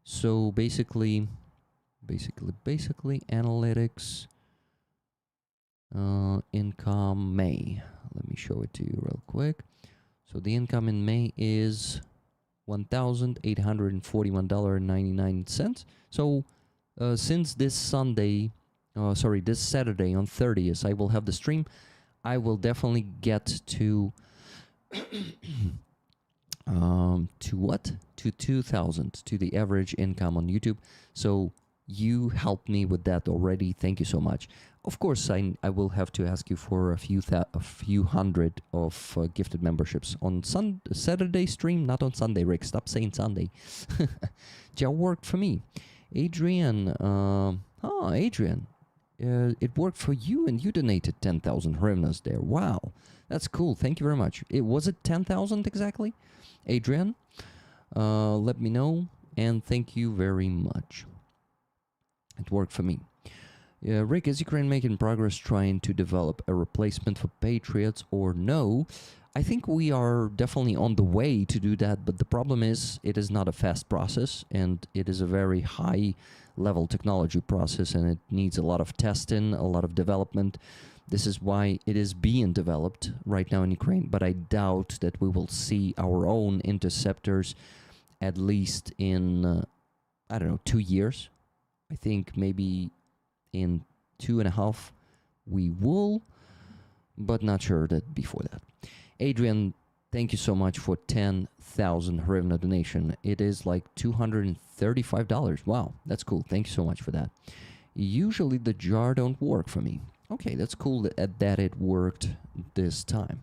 So basically, analytics, income May. Let me show it to you real quick. So the income in May is $1,841.99. So since this Saturday on 30th, I will have the stream. I will definitely get to to 2,000, to the average income on YouTube. So you helped me with that already. Thank you so much. Of course, I will have to ask you for a few hundred of gifted memberships on Saturday stream, not on Sunday. Rick, stop saying Sunday. That worked for me. Adrian, Adrian, it worked for you, and you donated 10,000 hryvnias there. Wow, that's cool. Thank you very much. Was it 10,000 exactly, Adrian? Let me know, and thank you very much. It worked for me. Rick, is Ukraine making progress trying to develop a replacement for Patriots or no? I think we are definitely on the way to do that, but the problem is it is not a fast process, and it is a very high-level technology process, and it needs a lot of testing, a lot of development. This is why it is being developed right now in Ukraine, but I doubt that we will see our own interceptors at least in, 2 years. I think maybe in 2.5 we will, but not sure that before that. Adrian, thank you so much for 10,000 hryvnia donation. It is like $235. Wow, that's cool. Thank you so much for that. Usually the jar don't work for me. Okay, that's cool that it worked this time.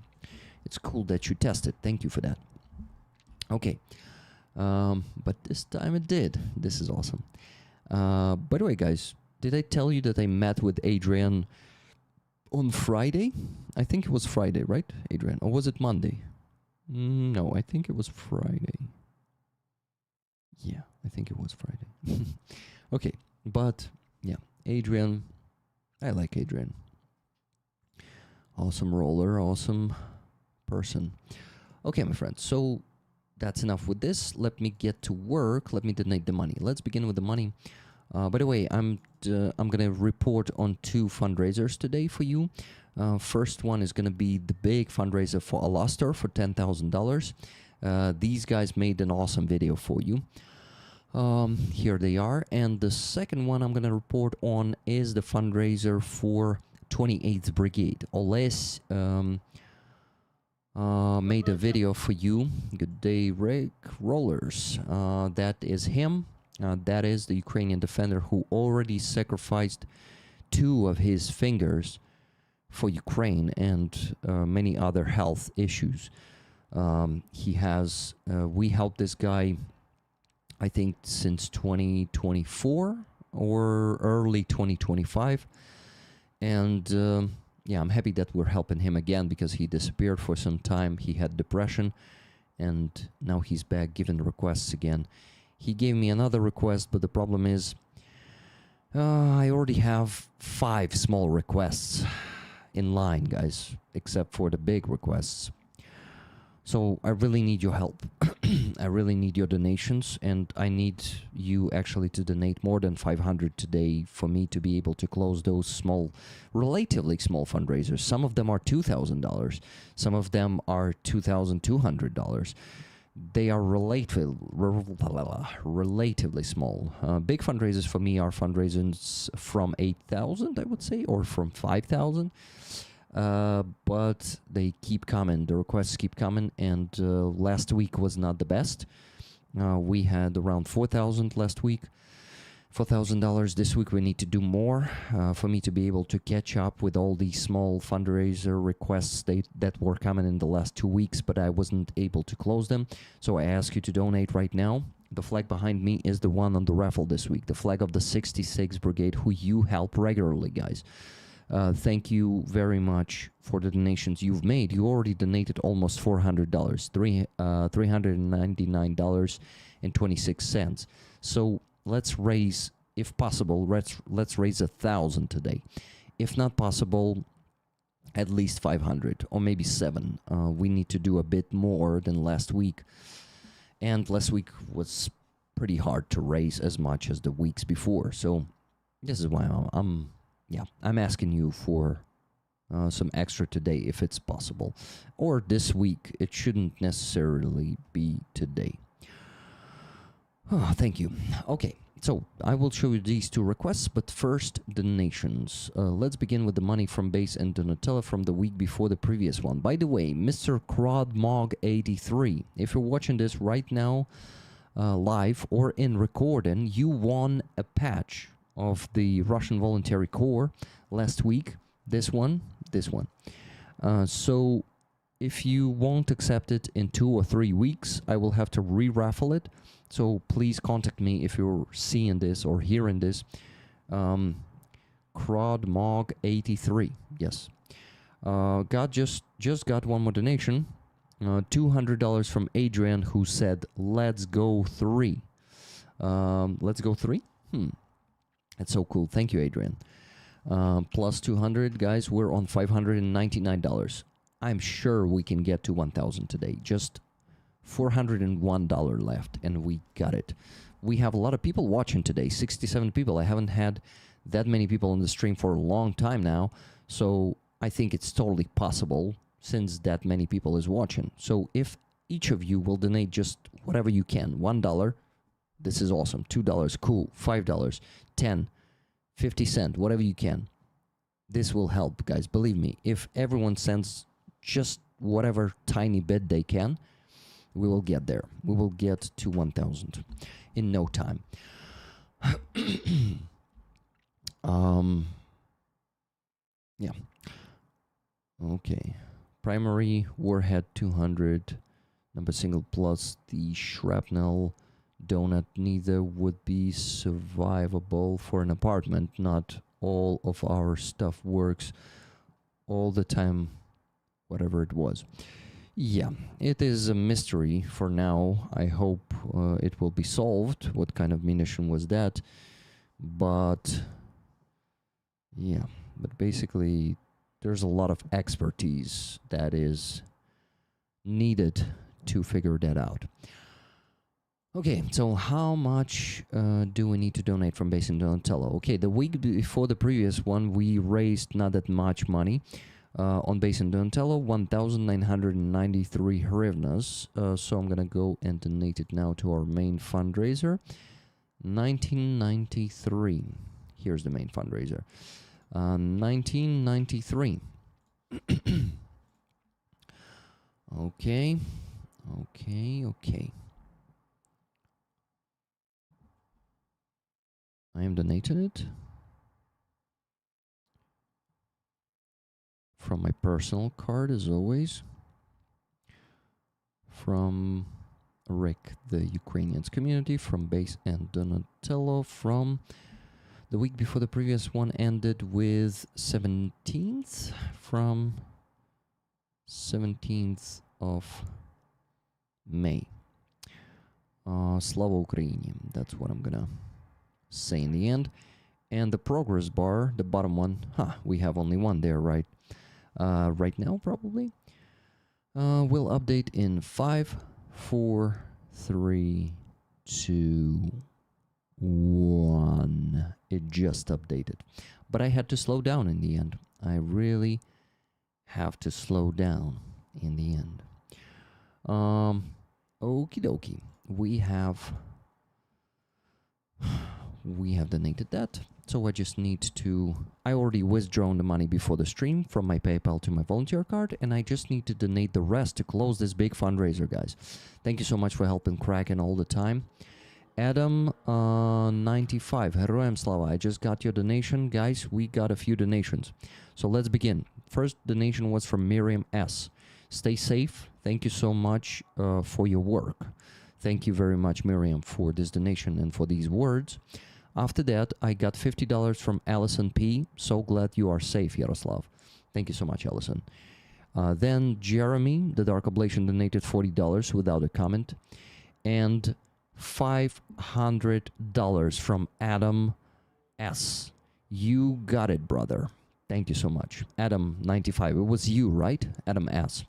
It's cool that you tested. Thank you for that. Okay, but this time it did. This is awesome. By the way, guys, did I tell you that I met with Adrian on Friday? I think it was Friday, right, Adrian? Or was it Monday? No, I think it was Friday. Yeah, I think it was Friday. Okay, but yeah, Adrian, I like Adrian. Awesome roller, awesome person. Okay, my friends, so that's enough with this. Let me get to work. Let me donate the money. Let's begin with the money. By the way, I'm gonna report on 2 fundraisers today for you. First one is gonna be the big fundraiser for Alastor for $10,000. These guys made an awesome video for you. Here they are. And the second one I'm gonna report on is the fundraiser for 28th Brigade. Oles made a video for you. Good day, Rick Rollers. That is him. That is the Ukrainian defender who already sacrificed 2 of his fingers for Ukraine and many other health issues. We helped this guy, I think, since 2024 or early 2025. And yeah, I'm happy that we're helping him again because he disappeared for some time. He had depression and now he's back giving requests again. He gave me another request, but the problem is I already have 5 small requests in line, guys, except for the big requests. So I really need your help. I really need your donations, and I need you actually to donate more than 500 today for me to be able to close those small, relatively small fundraisers. Some of them are $2,000. Some of them are $2,200. They are relatively small. Big fundraisers for me are fundraisers from 8,000, I would say, or from 5,000. But they keep coming. The requests keep coming, and last week was not the best. We had around 4,000 last week. $4,000 this week. We need to do more for me to be able to catch up with all these small fundraiser requests that were coming in the last 2 weeks, but I wasn't able to close them. So I ask you to donate right now. The flag behind me is the one on the raffle this week, the flag of the 66th Brigade, who you help regularly, guys. Thank you very much for the donations you've made. You already donated almost $400, $399.26. So let's raise, if possible, let's raise 1,000 today. If not possible, at least 500 or maybe 7. We need to do a bit more than last week. And last week was pretty hard to raise as much as the weeks before. So this is why I'm asking you for some extra today if it's possible. Or this week. It shouldn't necessarily be today. Oh, thank you. Okay, so I will show you these 2 requests, but first, donations. Let's begin with the money from Base and Donatella from the week before the previous one. By the way, Mr. Crodmog83, if you're watching this right now, live or in recording, you won a patch of the Russian Voluntary Corps last week. This one. So if you won't accept it in 2 or 3 weeks, I will have to re-raffle it. So please contact me if you're seeing this or hearing this. Crodmog83, yes. Just got one more donation. $200 from Adrian, who said, "Let's go 3." Let's go 3? That's so cool. Thank you, Adrian. Plus 200, guys, we're on $599. I'm sure we can get to 1,000 today. Just $401 left, and we got it. We have a lot of people watching today, 67 people. I haven't had that many people on the stream for a long time now, so I think it's totally possible since that many people is watching. So if each of you will donate just whatever you can, $1, this is awesome. $2, cool. $5, 10, 50 cents, whatever you can. This will help, guys. Believe me, if everyone sends just whatever tiny bit they can, we will get there. We will get to 1,000 in no time. Yeah. Okay. Primary warhead 200. Number single plus the shrapnel donut. Neither would be survivable for an apartment. Not all of our stuff works all the time. Whatever it was. Yeah, it is a mystery for now. I hope it will be solved. What kind of munition was that? But yeah, but basically there's a lot of expertise that is needed to figure that out. Okay, so how much do we need to donate from Base and Donatello? Okay, the week before the previous one, we raised not that much money. On Base and Donatello, 1,993 hryvnias. So I'm gonna go and donate it now to our main fundraiser. 1993. Here's the main fundraiser. 1993. Okay. I am donating it from my personal card, as always. From Rick, the Ukrainians community, from Base and Donatello, from the week before the previous one ended with 17th, from 17th of May. Slava Ukraini, that's what I'm gonna say in the end. And the progress bar, the bottom one, we have only one there, right? Right now, probably. We'll update in 5, 4, 3, 2, 1. It just updated. But I had to slow down in the end. I really have to slow down in the end. Okie dokie. We have donated that. So I just need to... I already withdrawn the money before the stream from my PayPal to my volunteer card, and I just need to donate the rest to close this big fundraiser, guys. Thank you so much for helping Kraken all the time. Adam 95, Heroям Slava, I just got your donation. Guys, we got a few donations. So let's begin. First donation was from Miriam S. Stay safe. Thank you so much for your work. Thank you very much, Miriam, for this donation and for these words. After that, I got $50 from Allison P. So glad you are safe, Yaroslav. Thank you so much, Allison. Then Jeremy, the Dark Oblation, donated $40 without a comment. And $500 from Adam S. You got it, brother. Thank you so much. Adam 95. It was you, right? Adam S.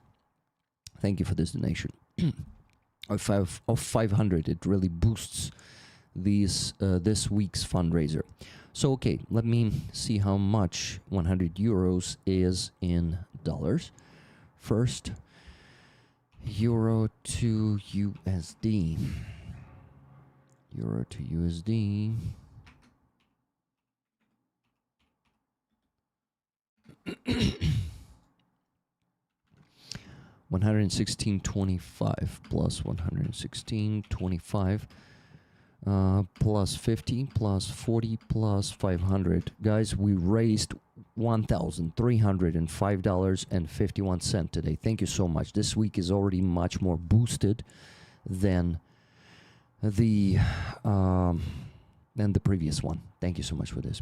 Thank you for this donation. of 500. It really boosts this week's fundraiser. So okay, let me see how much 100 euros is in dollars. First, euro to USD. Euro to USD. $116.25 plus 116.25 plus 50 plus 40 plus 500. Guys, we raised $1,305.51 today. Thank you so much. This week is already much more boosted than the previous one. Thank you so much for this.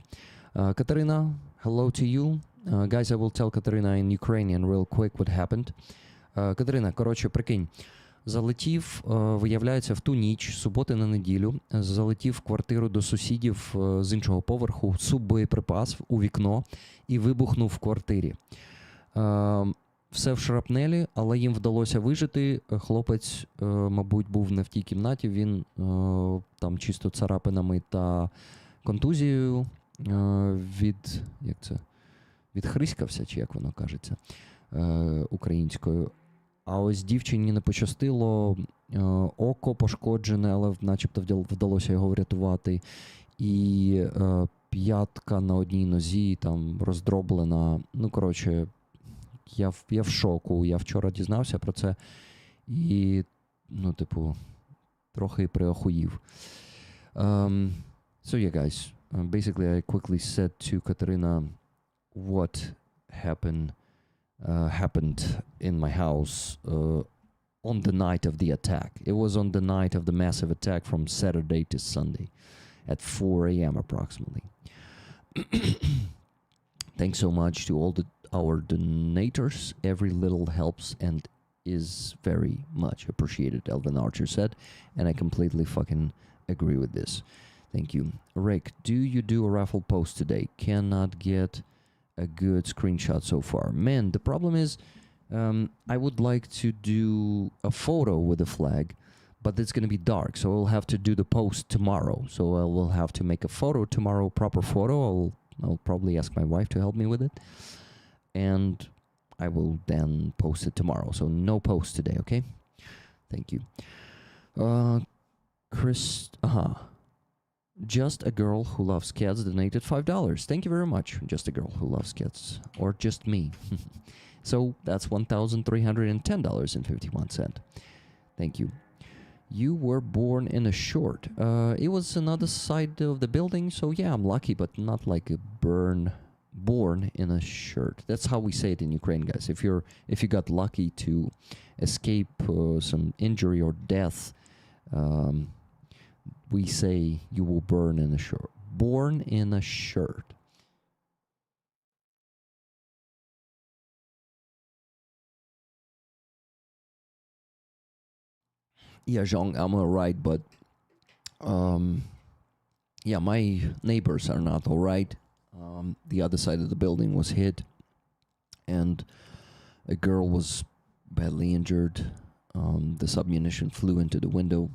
Katarina, hello to you. Guys, I will tell Katarina in Ukrainian real quick what happened. Катерина, коротше, прикинь, залетів, виявляється, в ту ніч, суботи на неділю, залетів в квартиру до сусідів з іншого поверху, суббоєприпас у вікно і вибухнув в квартирі. Все в шрапнелі, але їм вдалося вижити. Хлопець, мабуть, був не в тій кімнаті, він там чисто царапинами та контузією відхриськався, чи як воно кажеться, українською. А ось дівчині не пощастило, око пошкоджене, але начебто вдалося його врятувати. І п'ятка на одній нозі там роздроблена. Ну, коротше, я в шоку. Я вчора дізнався про це і, ну, типу, трохи приохуїв. So yeah, guys, basically I quickly said to Katerina what happened in my house on the night of the attack. It was on the night of the massive attack from Saturday to Sunday at 4 a.m. approximately. Thanks so much to all our donators. Every little helps and is very much appreciated, Elvin Archer said, and I completely fucking agree with this. Thank you. Rick, do you do a raffle post today? Cannot get a good screenshot so far. Man, the problem is I would like to do a photo with the flag, but it's going to be dark, so I'll have to do the post tomorrow. So I will have to make a photo tomorrow, proper photo. I'll probably ask my wife to help me with it, and I will then post it tomorrow. So no post today, okay? Thank you. Chris, Just a Girl Who Loves Cats donated $5. Thank you very much. Just a Girl Who Loves Cats. Or just me. So that's $1,310.51. Thank you. You were born in a short. It was another side of the building, so yeah, I'm lucky, but not like a born in a shirt. That's how we say it in Ukraine, guys. If you got lucky to escape some injury or death, we say you will burn in a shirt. Born in a shirt. Yeah, Zhong, I'm alright, but yeah, my neighbors are not alright. The other side of the building was hit, and a girl was badly injured. The submunition flew into the window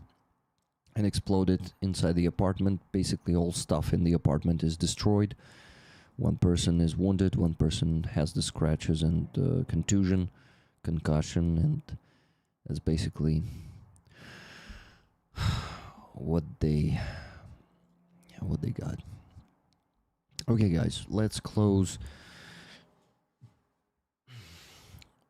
and exploded inside the apartment. Basically, all stuff in the apartment is destroyed. One person is wounded, one person has the scratches and concussion, and that's basically what they got. Okay, guys, let's close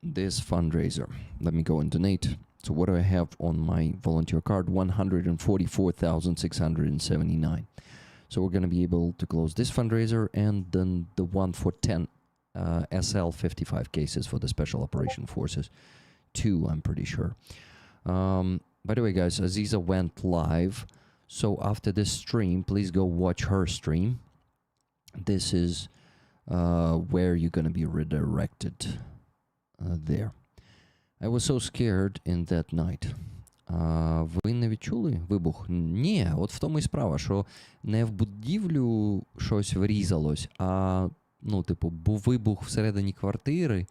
this fundraiser. Let me go and donate. So what do I have on my volunteer card? 144,679. So we're going to be able to close this fundraiser and then the one for 10 SL-55 cases for the Special Operation Forces. 2, I'm pretty sure. By the way, guys, Aziza went live. So after this stream, please go watch her stream. This is where you're going to be redirected. There. I was so scared in that night. Ви не відчули вибух? Ні, от в тому і справа, що не в будівлю щось врізалось, а, ну, типу, був вибух всередині квартири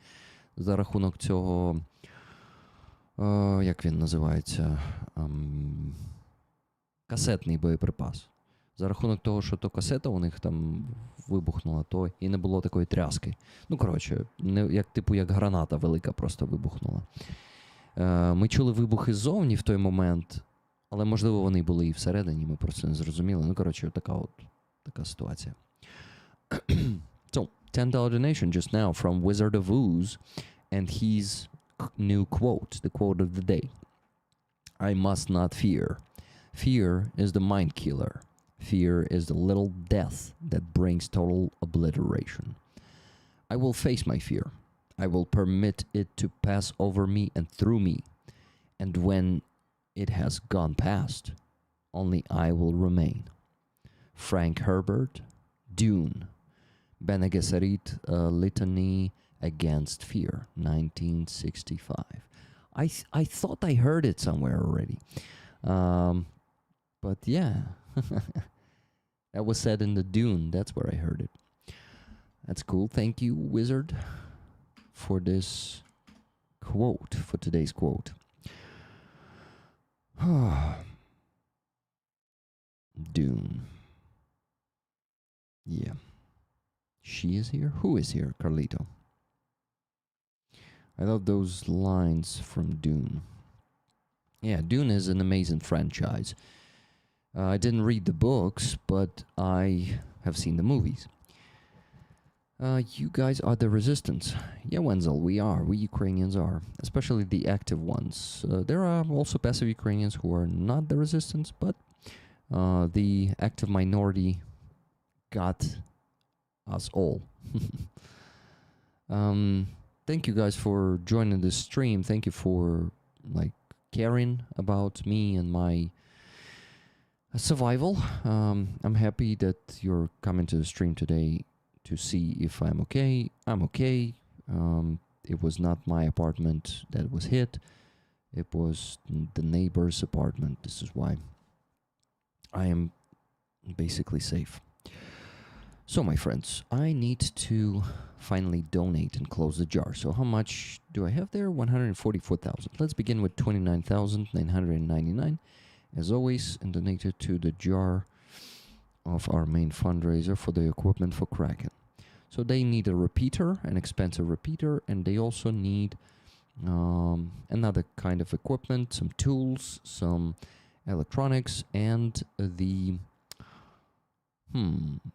за рахунок цього, як він називається, касетний боєприпас. За рахунок того, що то касета у них там вибухнула, то і не було такої тряски. Ну, коротше, як граната велика просто вибухнула. Ми чули вибухи ззовні в той момент, але, можливо, вони були і всередині, ми просто не зрозуміли. Ну, коротше, така ситуація. So, $10 donation just now from Wizard of Ooze and his new quote, the quote of the day. I must not fear. Fear is the mind killer. Fear is the little death that brings total obliteration. I will face my fear. I will permit it to pass over me and through me. And when it has gone past, only I will remain. Frank Herbert, Dune. Bene Gesserit, Litany Against Fear, 1965. I thought I heard it somewhere already. But yeah. That was said in the Dune. That's where I heard it. That's cool. Thank you, Wizard, for this quote, for today's quote. Dune. Yeah. She is here? Who is here? Carlito. I love those lines from Dune. Yeah, Dune is an amazing franchise. I didn't read the books, but I have seen the movies. You guys are the resistance. Yeah, Wenzel, we are. We Ukrainians are. Especially the active ones. There are also passive Ukrainians who are not the resistance, but the active minority got us all. Thank you guys for joining this stream. Thank you for caring about me and my survival. I'm happy that you're coming to the stream today to see if I'm okay. I'm okay. It was not my apartment that was hit. It was the neighbor's apartment. This is why I am basically safe. So, my friends, I need to finally donate and close the jar. So how much do I have there? 144,000. Let's begin with 29,999. As always, and donated to the jar of our main fundraiser for the equipment for Kraken. So they need a repeater, an expensive repeater, and they also need another kind of equipment, some tools, some electronics, and the...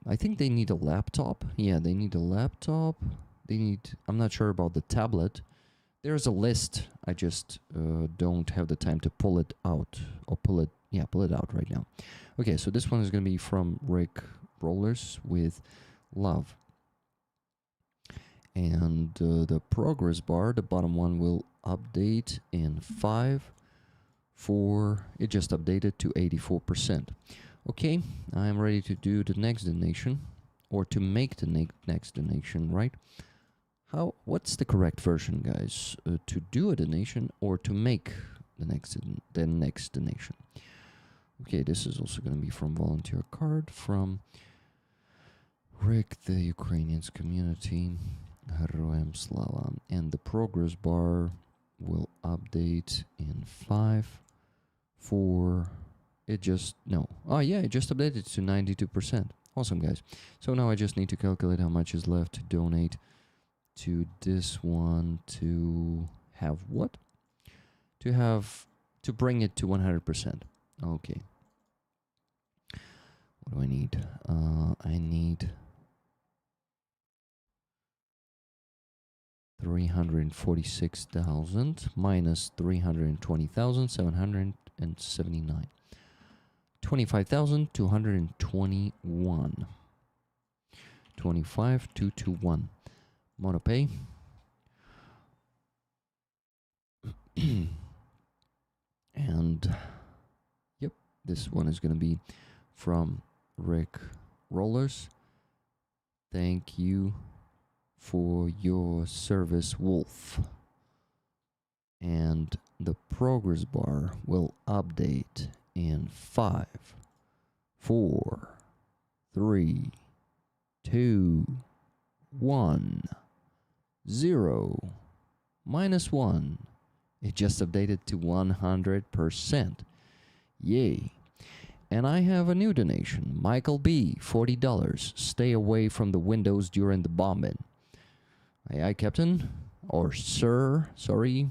I think they need a laptop. Yeah, they need a laptop. They need... I'm not sure about the tablet. There's a list. I just don't have the time to pull it out or pull it out right now. Okay, so this one is going to be from Rick Rollers with Love. And the progress bar, the bottom one, will update in 5, 4. It just updated to 84%. Okay, I'm ready to do the next donation, or to make the next donation, right? What's the correct version, guys? To do a donation or to make the next donation? Okay, this is also going to be from Volunteer Card, from Rick, the Ukrainians community, Heroem Slava. And the progress bar will update in 5, 4. It just updated to 92%. Awesome, guys. So now I just need to calculate how much is left to donate to this one to have what? To bring it to 100%. Okay. What do I need? I need 346,000 minus 320,779. 25,221. 25,221. MonoPay. And yep, this one is going to be from Rick Rollers. Thank you for your service, Wolf. And the progress bar will update in 5, 4, 3, 2, 1, 0, minus 1. It just updated to 100%. Yay. And I have a new donation. Michael B., $40. Stay away from the windows during the bombing. Aye, aye, Captain. Or Sir. Sorry.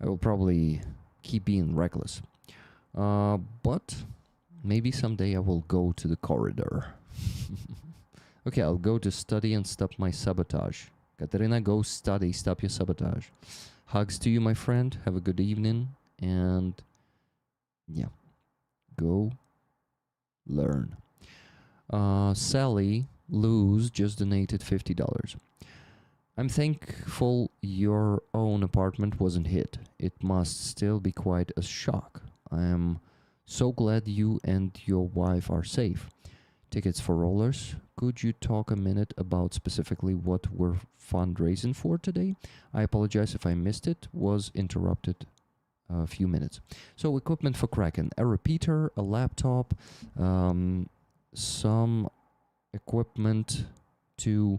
I will probably keep being reckless. But maybe someday I will go to the corridor. Okay, I'll go to study and stop my sabotage. Katerina, go study, stop your sabotage. Hugs to you, my friend. Have a good evening. And yeah, go learn. Sally Luz just donated $50. I'm thankful your own apartment wasn't hit. It must still be quite a shock. I am so glad you and your wife are safe. Tickets for Rollers. Could you talk a minute about specifically what we're fundraising for today? I apologize if I missed it. Was interrupted a few minutes. So equipment for Kraken. A repeater, a laptop, some equipment to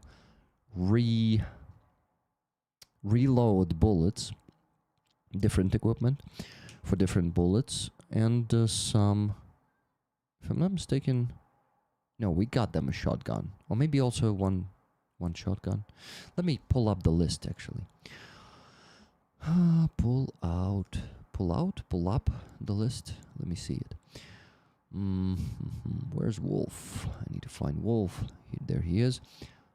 reload bullets. Different equipment for different bullets. And some, if I'm not mistaken, no, we got them a shotgun. Or maybe also one shotgun. Let me pull up the list, actually. Pull up the list. Let me see it. Where's Wolf? I need to find Wolf. There he is.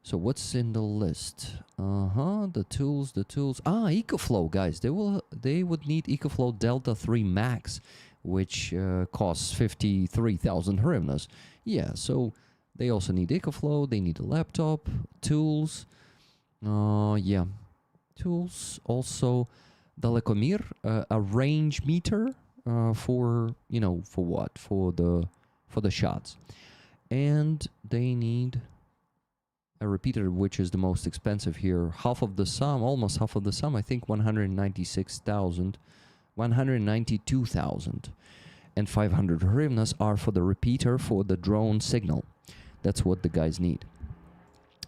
So what's in the list? The tools. EcoFlow, guys. They would need EcoFlow Delta 3 Max, which costs 53,000 hryvnias. Yeah, so they also need EcoFlow. They need a laptop, tools. Yeah, tools. Also, Dalekomir, a range meter for what? For the shots, and they need a repeater, which is the most expensive here. Almost half of the sum. I think 192,500 hryvnias are for the repeater for the drone signal. That's what the guys need.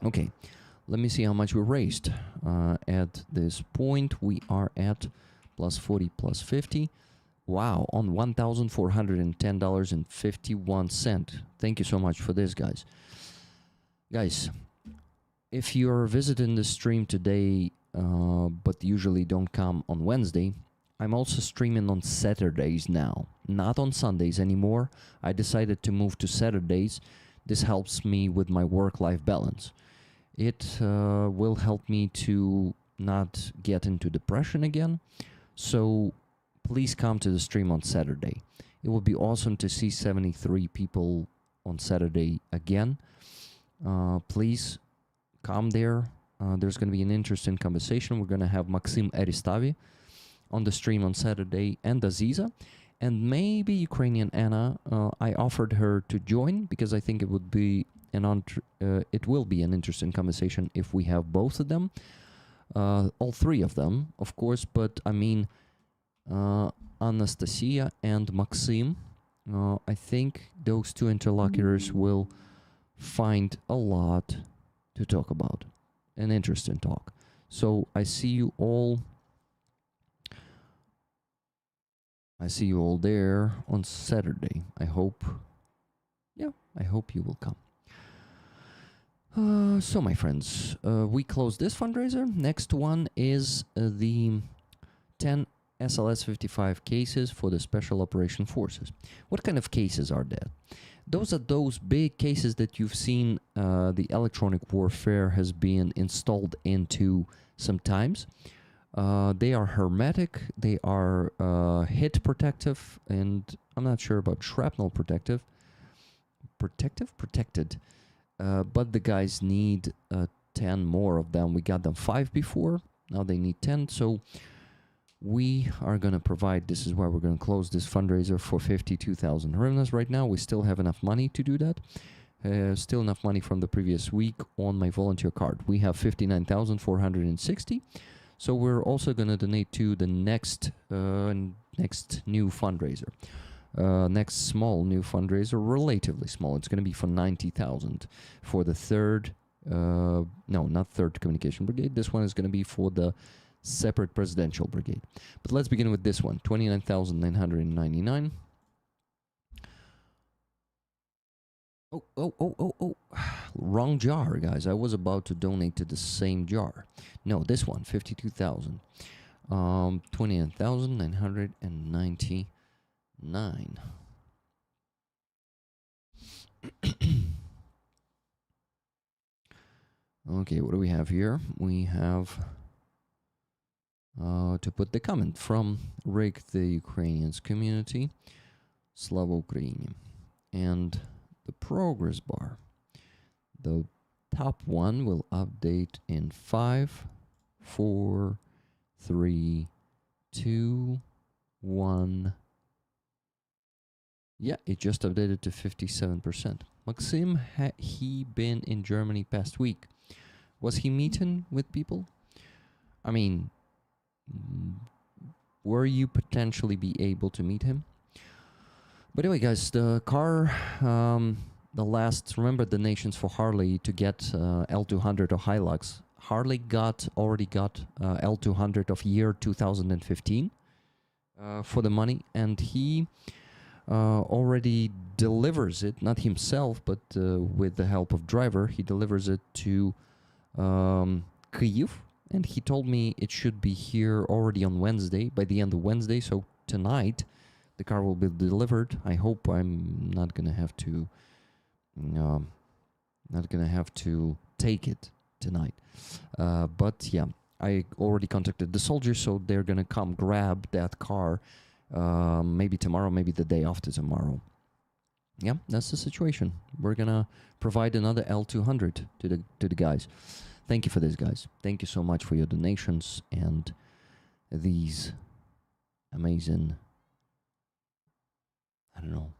Okay, let me see how much we raised. At this point, we are at plus 40, plus 50. Wow, on $1,410.51. Thank you so much for this, guys. Guys, if you're visiting the stream today, but usually don't come on Wednesday, I'm also streaming on Saturdays now, not on Sundays anymore. I decided to move to Saturdays. This helps me with my work-life balance. It will help me to not get into depression again. So please come to the stream on Saturday. It will be awesome to see 73 people on Saturday again. Please come there. There's going to be an interesting conversation. We're going to have Maxim Eristavi on the stream on Saturday and Aziza. And maybe Ukrainian Anna. I offered her to join because I think it would be it will be an interesting conversation if we have both of them. All three of them, of course, but I mean Anastasia and Maxim. I think those two interlocutors will find a lot to talk about. An interesting talk. So I see you all. I see you all there on Saturday. I hope you will come. So my friends, we close this fundraiser. Next one is the 10 SLS-55 cases for the Special Operation Forces. What kind of cases are that? Those are those big cases that you've seen the electronic warfare has been installed into sometimes. They are hermetic, they are hit protective, and I'm not sure about shrapnel protected. But the guys need 10 more of them. We got them 5 before, now they need 10. So we are going to provide, this is why we're going to close this fundraiser for 52,000 hryvnias right now. We still have enough money to do that. Still enough money from the previous week on my volunteer card. We have 59,460. So we're also going to donate to the next new fundraiser. Next small new fundraiser, relatively small. It's going to be for 90,000 for the third, no, not third communication brigade. This one is going to be for the separate presidential brigade. But let's begin with this one, 29,999. Oh. Wrong jar, guys. I was about to donate to the same jar. No, this one, 52,000. 29,999. Okay, what do we have here? We have to put the comment from Rick the Ukrainians community, Slava Ukraini, and the progress bar. The top one will update in 5, 4, 3, 2, 1. Yeah, it just updated to 57%. Maxim, he been in Germany past week? Was he meeting with people? I mean, were you potentially be able to meet him? But anyway, guys, the car, the last, remember the donations for Harley to get L200 or Hilux. Harley already got L200 of year 2015 for the money, and he already delivers it, not himself, but with the help of driver, he delivers it to Kyiv, and he told me it should be here already on Wednesday, by the end of Wednesday, so tonight the car will be delivered. I hope I'm not gonna have to take it tonight, but yeah, I already contacted the soldiers, so they're gonna come grab that car maybe tomorrow, maybe the day after tomorrow. Yeah, that's the situation. We're gonna provide another L200 to the guys. Thank you for this, guys. Thank you so much for your donations and these amazing, I don't know,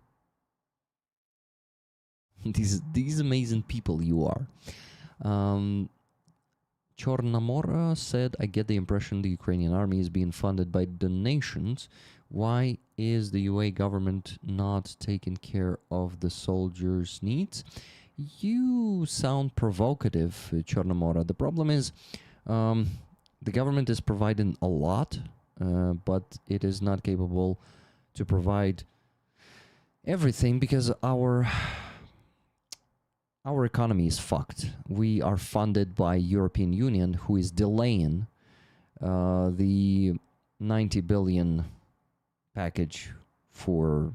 these amazing people you are. Chornomora said, I get the impression the Ukrainian army is being funded by donations. Why is the UA government not taking care of the soldiers' needs? You sound provocative, Chornomora. The problem is the government is providing a lot, but it is not capable to provide everything because our economy is fucked. We are funded by European Union, who is delaying the 90 billion package for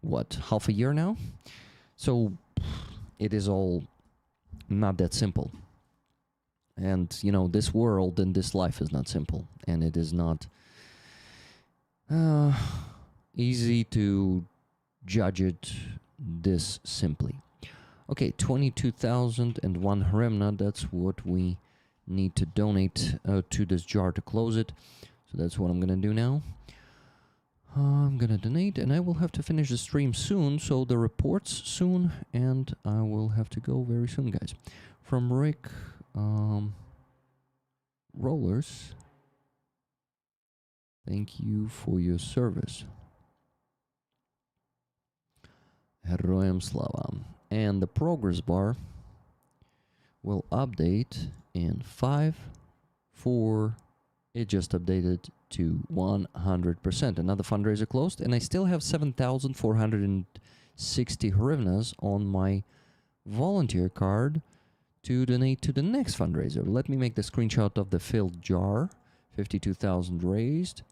what, half a year now? So it is all not that simple. And, you know, this world and this life is not simple. And it is not easy to judge it this simply. Okay, 22,001 hryvnia. That's what we need to donate to this jar to close it. So that's what I'm gonna do now. I'm gonna donate, and I will have to finish the stream soon, so the reports soon, and I will have to go very soon, guys. From Rick Rollers, thank you for your service. Heroям slava. And the progress bar will update in 5, 4, it just updated to 100%. Another fundraiser closed, and I still have 7,460 hryvnias on my volunteer card to donate to the next fundraiser. Let me make the screenshot of the filled jar. 52,000 raised.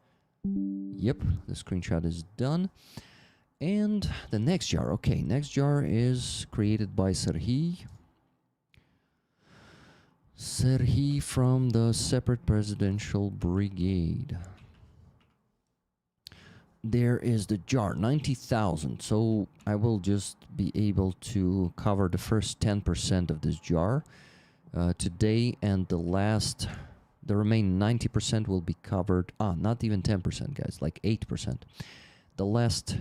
Yep, the screenshot is done. And the next jar, okay, next jar is created by Serhiy. Serhiy from the Separate Presidential Brigade. There is the jar, 90,000. So I will just be able to cover the first 10% of this jar today, and the remaining 90% will be covered. Not even 10%, guys, like 8%. The last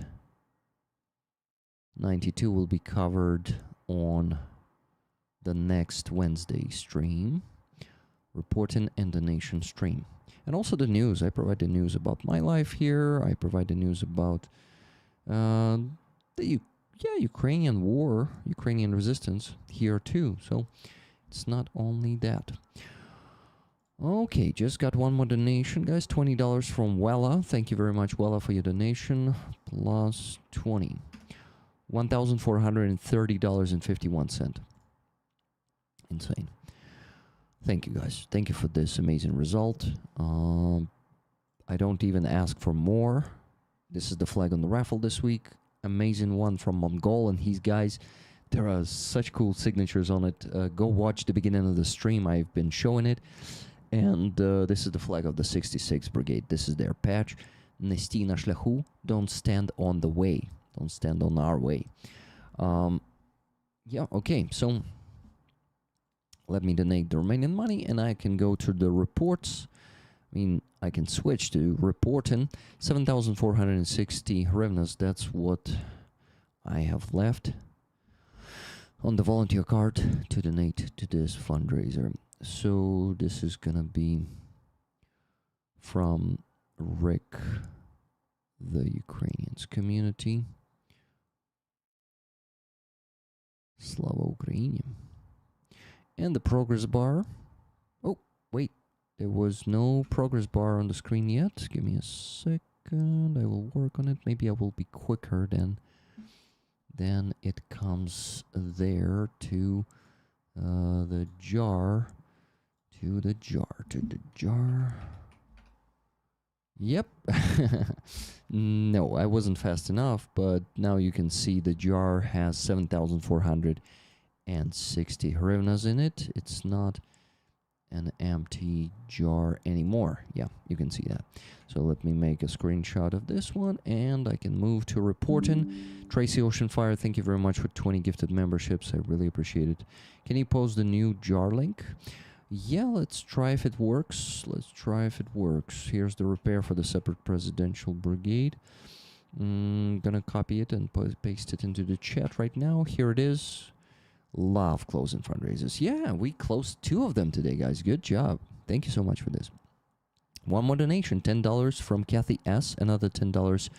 92 will be covered on the next Wednesday stream, reporting and donation stream. And also the news. I provide the news about my life here. I provide the news about the Ukrainian war, Ukrainian resistance here too. So it's not only that. Okay, just got one more donation, guys. $20 from Wella. Thank you very much, Wella, for your donation. Plus 20. $1,430.51. Insane. Thank you, guys. Thank you for this amazing result. I don't even ask for more. This is the flag on the raffle this week. Amazing one from Mongol and his guys. There are such cool signatures on it. Go watch the beginning of the stream. I've been showing it. And this is the flag of the 66th Brigade. This is their patch. Не стій на шляху. Don't stand on the way. Don't stand on our way. Yeah, okay. So let me donate the remaining money, and I can go to the reports. I mean, I can switch to reporting. 7,460 hryvnias. That's what I have left on the volunteer card to donate to this fundraiser. So this is gonna be from Rick, the Ukrainians community. Slava Ukraini. And the progress bar. Oh, wait. There was no progress bar on the screen yet. Give me a second. I will work on it. Maybe I will be quicker than it comes there to the jar. To the jar. Yep. No, I wasn't fast enough, but now you can see the jar has 7,460 hryvnias in it. It's not an empty jar anymore. Yeah, you can see that. So let me make a screenshot of this one, and I can move to reporting. Tracy Oceanfire, thank you very much for 20 gifted memberships. I really appreciate it. Can you post the new jar link? Yeah, let's try if it works. Here's the repair for the Separate Presidential Brigade. Gonna copy it and paste it into the chat right now. Here it is. Love closing fundraisers. Yeah, we closed 2 of them today, guys. Good job. Thank you so much for this. One more donation, $10 from Kathy S. Another $10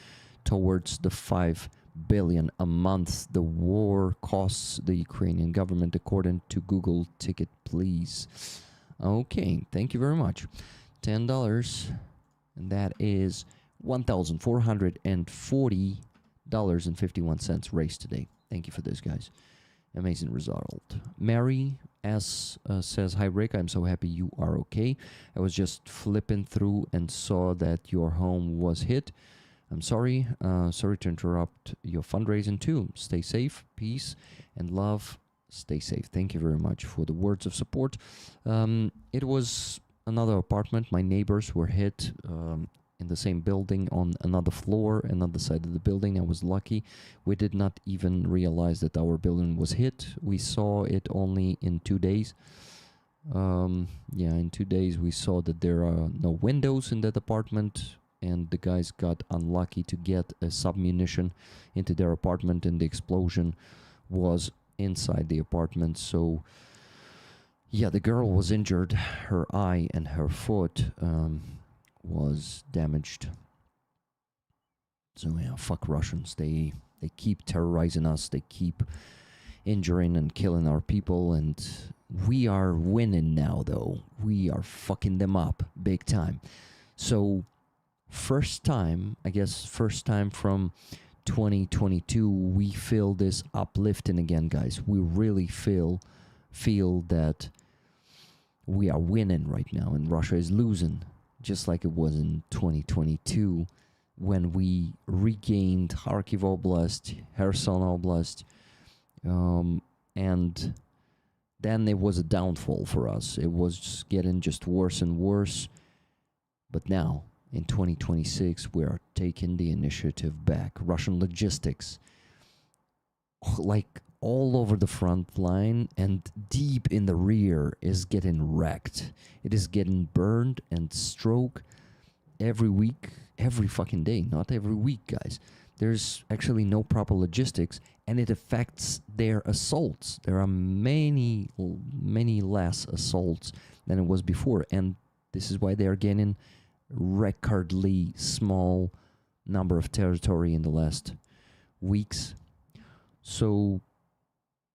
towards the $5 billion a month the war costs the Ukrainian government, according to Google Ticket, please. Okay, thank you very much. $10, and that is $1,440.51 raised today. Thank you for this, guys. Amazing result. Mary S. Says, hi Rick, I'm so happy you are okay. I was just flipping through and saw that your home was hit. I'm sorry. Sorry to interrupt your fundraising too. Stay safe, peace, and love. stay safe. Thank you very much for the words of support. It was another apartment. My neighbors were hit in the same building on another floor, another side of the building. I was lucky. We did not even realize that our building was hit. We saw it only in 2 days. In 2 days we saw that there are no windows in that apartment, and the guys got unlucky to get a submunition into their apartment, and the explosion was inside the apartment. So yeah, the girl was injured. Her eye and her foot was damaged. So yeah, fuck Russians. They keep terrorizing us. They keep injuring and killing our people, and we are winning now, though. We are fucking them up big time. So first time from 2022, we feel this uplifting again, guys. We really feel that we are winning right now and Russia is losing, just like it was in 2022 when we regained Kharkiv Oblast, Kherson Oblast, and then it was a downfall for us. It was just getting worse and worse. But now, in 2026, we are taking the initiative back. Russian logistics, like all over the front line and deep in the rear, is getting wrecked. It is getting burned and struck every week, every fucking day, not every week, guys. There's actually no proper logistics, and it affects their assaults. There are many less assaults than it was before, and this is why they are gaining recordly small number of territory in the last weeks. So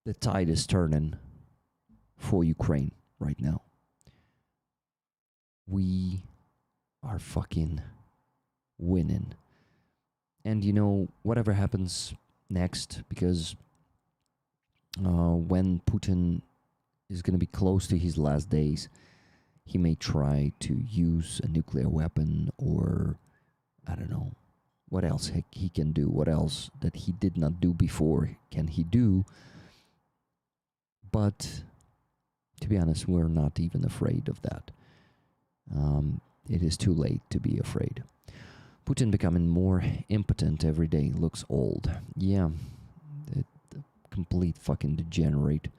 the tide is turning for Ukraine right now. We are fucking winning. And you know, whatever happens next, because when Putin is going to be close to his last days, he may try to use a nuclear weapon, or I don't know what else he can do. What else that he did not do before can he do? But to be honest, we're not even afraid of that. It is too late to be afraid. Putin becoming more impotent every day, looks old. Yeah, the complete fucking degenerate,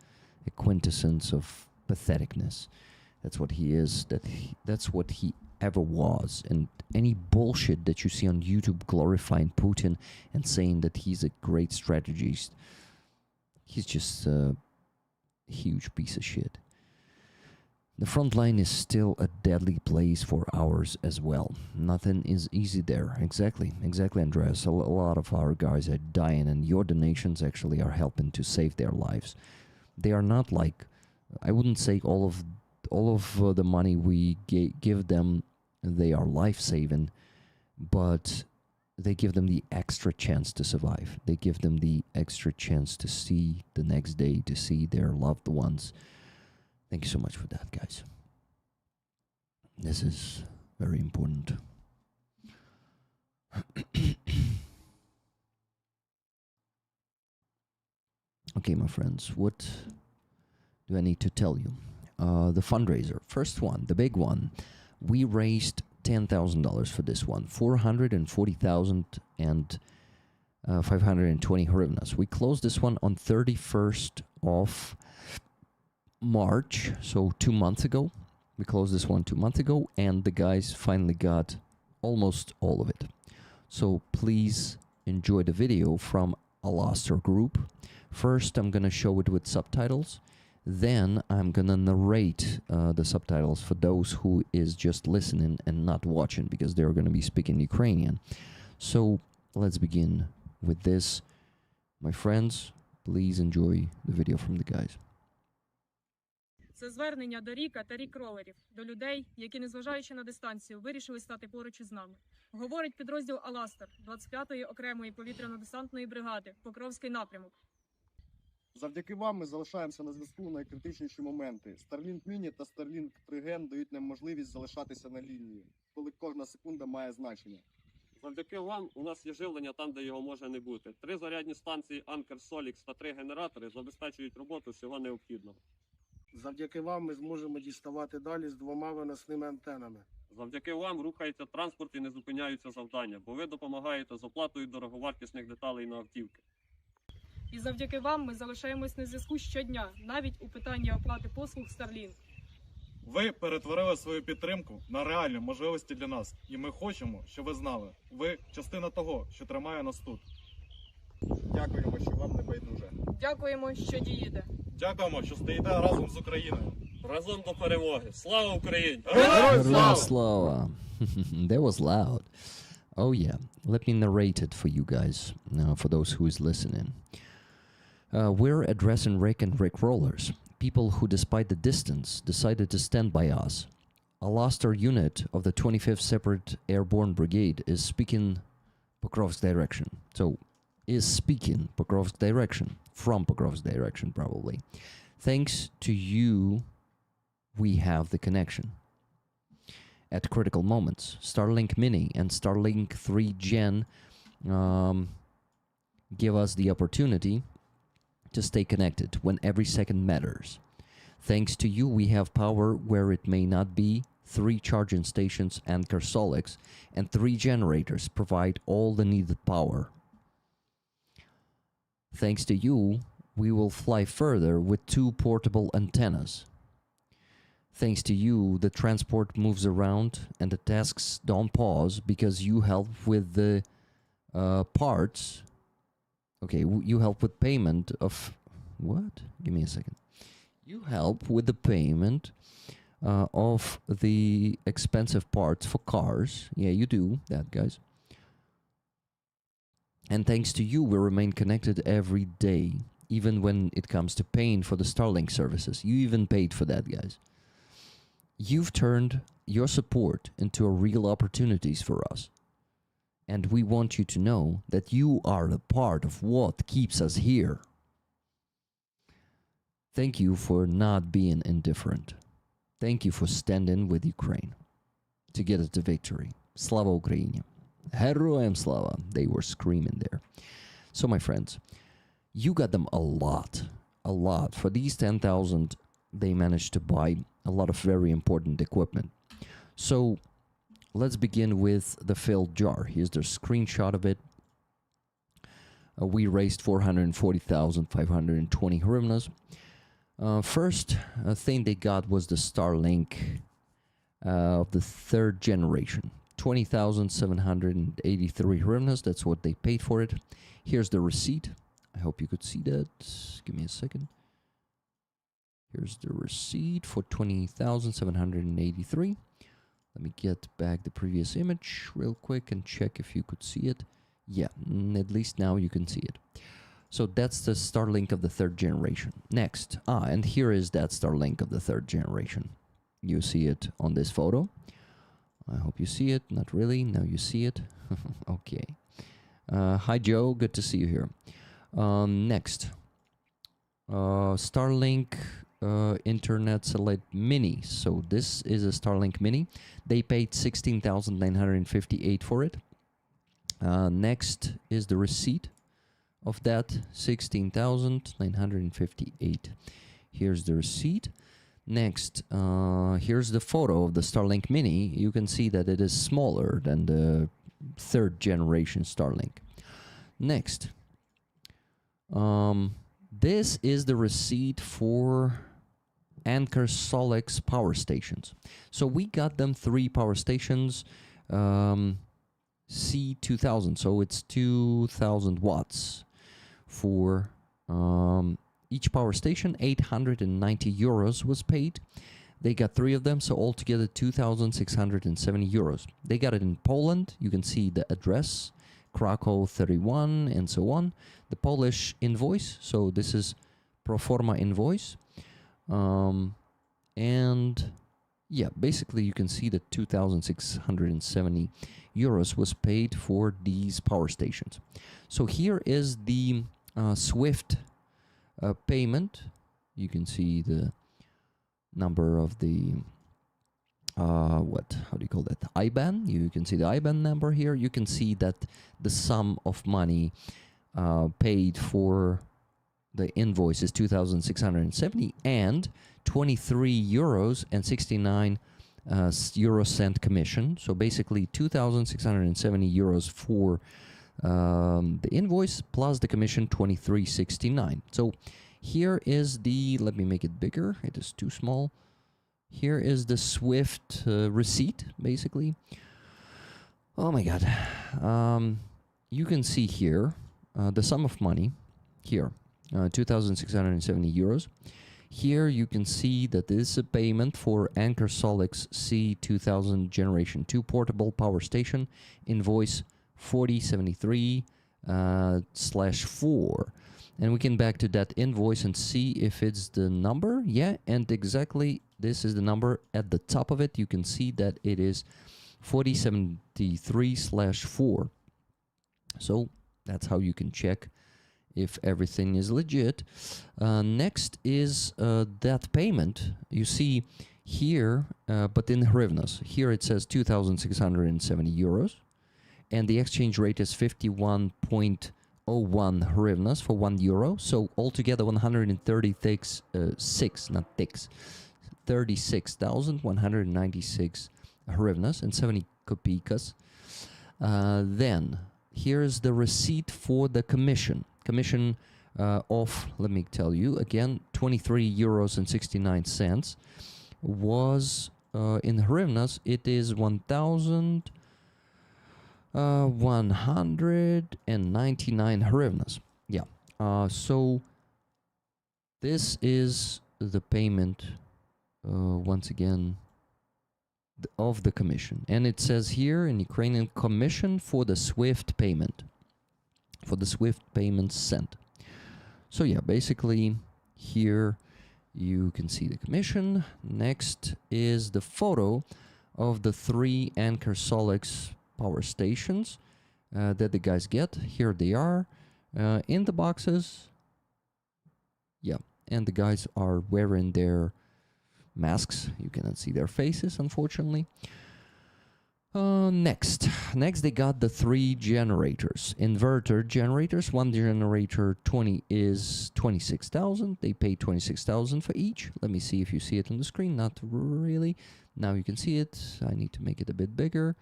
a quintessence of patheticness. That's what he is. That's what he ever was. And any bullshit that you see on YouTube glorifying Putin and saying that he's a great strategist, he's just a huge piece of shit. The front line is still a deadly place for ours as well. Nothing is easy there. Exactly, Andreas. A lot of our guys are dying, and your donations actually are helping to save their lives. They are not like, I wouldn't say all of the money we give them, they are life-saving, but they give them the extra chance to survive. They give them the extra chance to see the next day, to see their loved ones. Thank you so much for that, guys. This is very important. Okay, my friends, what do I need to tell you? The fundraiser, first one, the big one. We raised $10,000 for this one, 440,000 and 520 hryvnias. We closed this one on 31st of March, so 2 months ago. We closed this one 2 months ago, and the guys finally got almost all of it. So please enjoy the video from Alastor Group. First, I'm gonna show it with subtitles. Then I'm gonna narrate the subtitles for those who is just listening and not watching, because they're gonna be speaking Ukrainian. So let's begin with this. My friends, please enjoy the video from the guys. Це звернення до Ріка та рік-ролерів, до людей, які, незважаючи на дистанцію, вирішили стати поруч із нами. Говорить підрозділ «Аластер» 25-ї окремої повітряно-десантної бригади, Покровський напрямок. Завдяки вам ми залишаємося на зв'язку в найкритичніші моменти. Starlink Mini та Starlink 3Gen дають нам можливість залишатися на лінії, коли кожна секунда має значення. Завдяки вам у нас є живлення там, де його може не бути. 3 зарядні станції Anker Solix та 3 генератори забезпечують роботу всього необхідного. Завдяки вам ми зможемо діставати далі з 2 виносними антенами. Завдяки вам рухається транспорт і не зупиняються завдання, бо ви допомагаєте з оплатою дороговартісних деталей на автівки. І завдяки вам ми залишаємось на зв'язку щодня, навіть у питанні оплати послуг Starlink. Ви перетворили свою підтримку на реальні можливості для нас. І ми хочемо, щоб ви знали. Ви частина того, що тримає нас тут. Дякуємо, що вам не байдуже. Дякуємо, що дієте. Дякуємо, що стоїте разом з Україною. Разом до перемоги! Слава Україні! Героям слава. That was loud. Oh yeah, let me narrate it for you guys, for those who is listening. We're addressing Rick and Rick Rollers, people who, despite the distance, decided to stand by us. A Luster unit of the 25th Separate Airborne Brigade is speaking Pokrovsk direction. So, is speaking Pokrovsk direction, from Pokrovsk direction probably. Thanks to you, we have the connection. At critical moments, Starlink Mini and Starlink 3 Gen give us the opportunity to stay connected when every second matters. Thanks to you, we have power where it may not be. 3 charging stations and Solix and 3 generators provide all the needed power. Thanks to you, we will fly further with 2 portable antennas. Thanks to you, the transport moves around and the tasks don't pause because you help with the parts. Okay, you help with payment of... What? Give me a second. You help with the payment of the expensive parts for cars. Yeah, you do that, guys. And thanks to you, we remain connected every day, even when it comes to paying for the Starlink services. You even paid for that, guys. You've turned your support into a real opportunities for us. And we want you to know that you are a part of what keeps us here. Thank you for not being indifferent. Thank you for standing with Ukraine to get us to victory. Slava Ukraini. Heroям slava. They were screaming there. So, my friends, you got them a lot. A lot. For these 10,000, they managed to buy a lot of very important equipment. So, let's begin with the filled jar. Here's the screenshot of it. We raised 440,520 hryvnias. First thing they got was the Starlink of the 3rd generation. 20,783 hryvnias. That's what they paid for it. Here's the receipt. I hope you could see that. Give me a second. Here's the receipt for 20,783. Let me get back the previous image real quick and check if you could see it. Yeah, at least now you can see it. So that's the Starlink of the 3rd generation. Next, and here is that Starlink of the 3rd generation. You see it on this photo. I hope you see it. Not really. Now you see it. Okay. Hi, Joe. Good to see you here. Next, Starlink Internet Select Mini. So this is a Starlink Mini. They paid 16,958 for it. Next is the receipt of that, 16,958. Here's the receipt. Next, here's the photo of the Starlink Mini. You can see that it is smaller than the 3rd generation Starlink. Next, this is the receipt for Anker Solix power stations. So we got them 3 power stations, C2000, so it's 2,000 watts for each power station. 890 euros was paid. They got 3 of them, so altogether 2,670 euros. They got it in Poland. You can see the address, Krakow 31, and so on. The Polish invoice, so this is pro forma invoice. And yeah, basically you can see that 2,670 euros was paid for these power stations. So here is the SWIFT payment. You can see the number of the how do you call that? IBAN. You can see the IBAN number here. You can see that the sum of money paid for the invoice is 2,670 and 23 euros and 69 euro cent commission. So basically 2,670 euros for the invoice plus the commission 23.69. So here is the, let me make it bigger, it is too small. Here is the Swift receipt, basically. Oh my god. You can see here the sum of money here, 2,670 euros. Here you can see that this is a payment for Anker Solix C2000 Generation 2 Portable Power Station, invoice 4073/4. And we can back to that invoice and see if it's the number. Yeah, and exactly this is the number. At the top of it, you can see that it is 4073/4. So that's how you can check if everything is legit. Next is that payment. You see here, but in hryvnias. Here it says 2,670 euros. And the exchange rate is 51.01 hryvnias for 1 euro. So altogether 36,196 hryvnias and 70 kopikas. Then here's the receipt for the commission. Commission of, let me tell you again, 23 euros and 69 cents was in hryvnias. It is 1,199 hryvnias. Yeah. So this is the payment once again of the commission, and it says here in Ukrainian commission for the Swift payment, for the Swift payments sent. So yeah, basically here you can see the commission. Next is the photo of the 3 Anker Solix power stations that the guys get. Here they are in the boxes. Yeah, and the guys are wearing their masks. You cannot see their faces, unfortunately. Next they got the 3 generators, inverter generators. One generator 20 is 26,000. They pay 26,000 for each. Let me see if you see it on the screen. Not really. Now you can see it. I need to make it a bit bigger,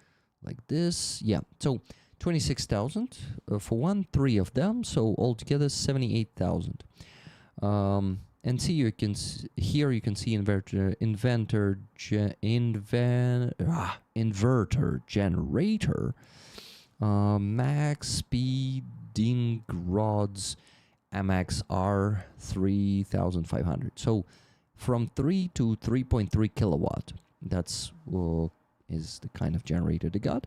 like this. Yeah, so 26,000 for 3 of them. So altogether 78,000. And see, you can here you can see inverter generator, max speeding rods MXR 3500. So from 3 to 3.3 kilowatt. That's is the kind of generator they got.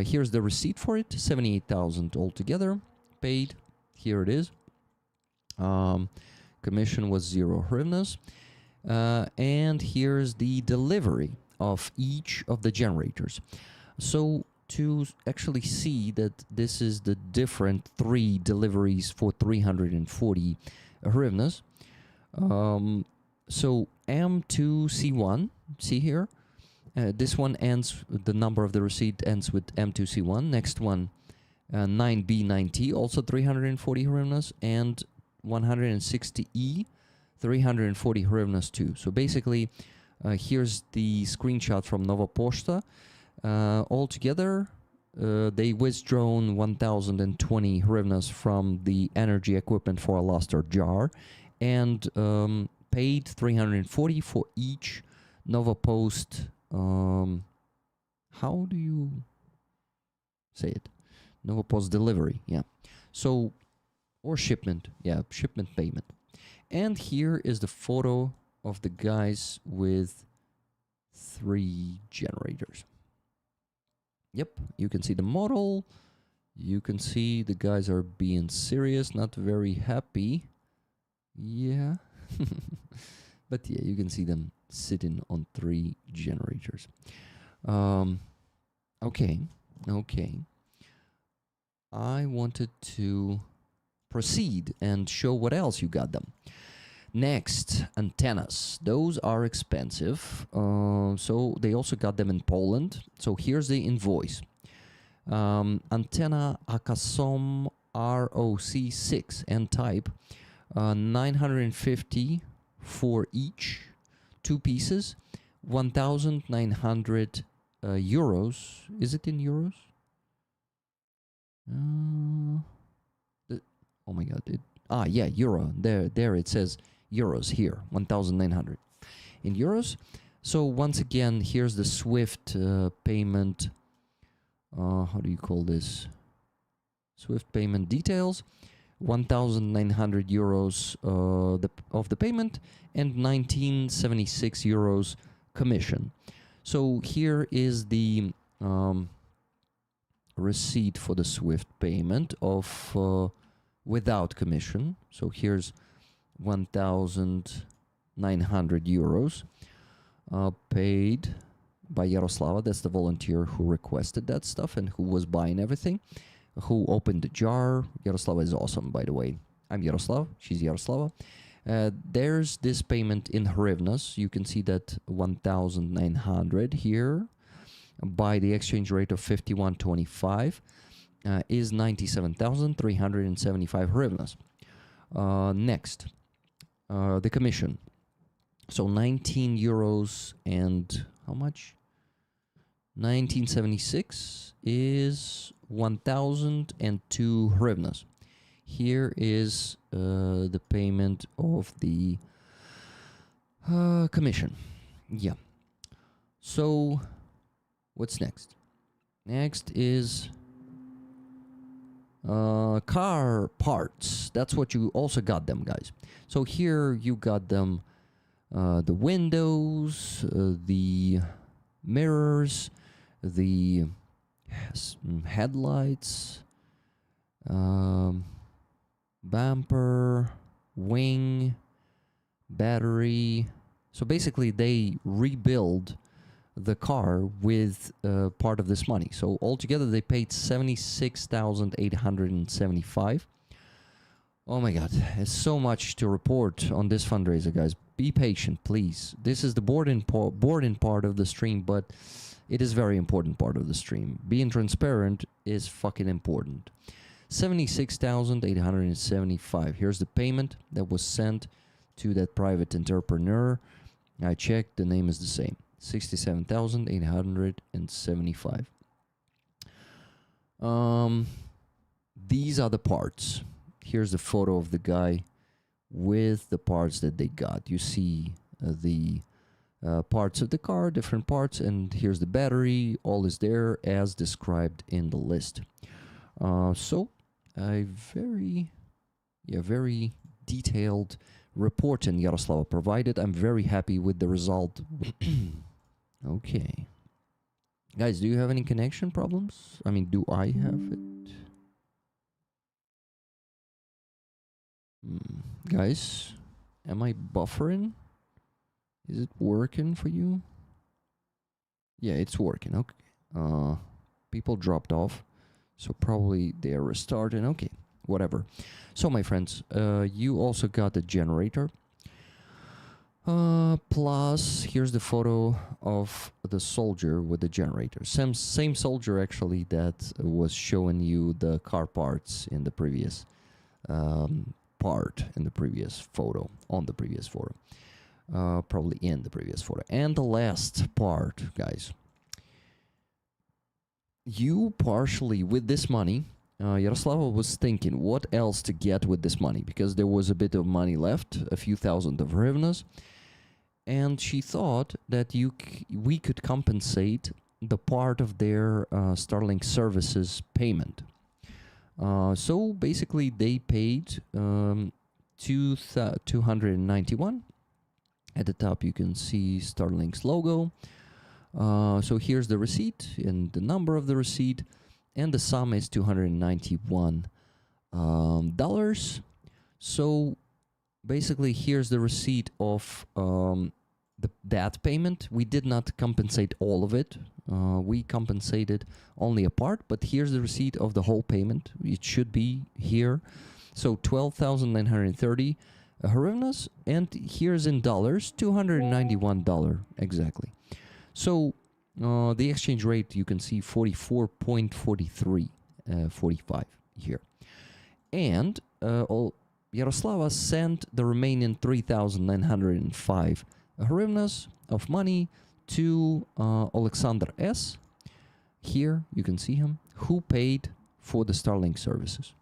Here's the receipt for it. 78,000 altogether paid. Here it is. Commission was 0 hryvnias. And here's the delivery of each of the generators. So to actually see that this is the different 3 deliveries for 340 hryvnias. So M2C1, see here, this one ends, the number of the receipt ends with M2C1. Next one, 9B9T, also 340 hryvnias, and 160E, 340 hryvnias too. So basically, here's the screenshot from Nova Poshta. Altogether, they withdrawn 1,020 hryvnias from the energy equipment for Alastor jar, and paid 340 for each Nova Post. How do you say it? Nova Post delivery, yeah. So, or shipment, yeah, shipment payment. And here is the photo of the guys with 3 generators. Yep, you can see the model. You can see the guys are being serious, not very happy. Yeah. But yeah, you can see them sitting on 3 generators. Okay. I wanted to proceed and show what else you got them. Next, antennas. Those are expensive. So they also got them in Poland. So here's the invoice. Antenna Akasom ROC6 N type, 950 for each, 2 pieces, 1,900 euros. Is it in euros? Oh my god! Yeah, euro. There it says euros here, 1,900 in euros. So once again, here's the SWIFT payment. How do you call this? SWIFT payment details. 1,900 euros of the payment and 1976 euros commission. So here is the receipt for the SWIFT payment of without commission. So here's 1,900 euros paid by Yaroslava. That's the volunteer who requested that stuff and who was buying everything, who opened the jar. Yaroslava is awesome, by the way. I'm Yaroslav, she's Yaroslava. There's this payment in hryvnias. You can see that 1,900 here by the exchange rate of 51.25 is 97,375 hryvnias. Next, the commission. So 19 euros and how much? 1976 is 1,002 hryvnias. Here is the payment of the commission. Yeah. So what's next? Next is car parts. That's what you also got them, guys. So here you got them the windows, the mirrors, the headlights, bumper, wing, battery. So basically they rebuild the car with part of this money. So altogether they paid 76,875. Oh my god, it's so much to report on this fundraiser, guys. Be patient, please. This is the boring part of the stream, but it is very important part of the stream. Being transparent is fucking important. 76,875. Here's the payment that was sent to that private entrepreneur. I checked, the name is the same. 67,875. These are the parts. Here's the photo of the guy with the parts that they got. You see the parts of the car, different parts, and here's the battery. All is there as described in the list. So a very detailed report in Yaroslava provided. I'm very happy with the result. Okay. Guys, do you have any connection problems? I mean, do I have it? Guys, am I buffering? Is it working for you? Yeah, it's working. Okay. People dropped off, so probably they are restarting. Okay, whatever. So, my friends, you also got the generator. Plus, here's the photo of the soldier with the generator. Same soldier, actually, that was showing you the car parts in the previous part, in the previous photo, on the previous photo. Probably in the previous photo. And the last part, guys. You partially, with this money, Yaroslava was thinking what else to get with this money, because there was a bit of money left, a few thousand of hryvnias, and she thought that we could compensate the part of their Starlink services payment. So basically they paid 291. At the top you can see Starlink's logo. So here's the receipt and the number of the receipt, and the sum is $291. So basically here's the receipt of that payment. We did not compensate all of it. We compensated only a part, but here's the receipt of the whole payment. It should be here. So 12,930 hryvnias, and here's in dollars, $291 exactly. So the exchange rate, you can see 44.43, 45 here. And Yaroslava sent the remaining 3,905 hryvnias of money to Alexander S. Here you can see him, who paid for the Starlink services.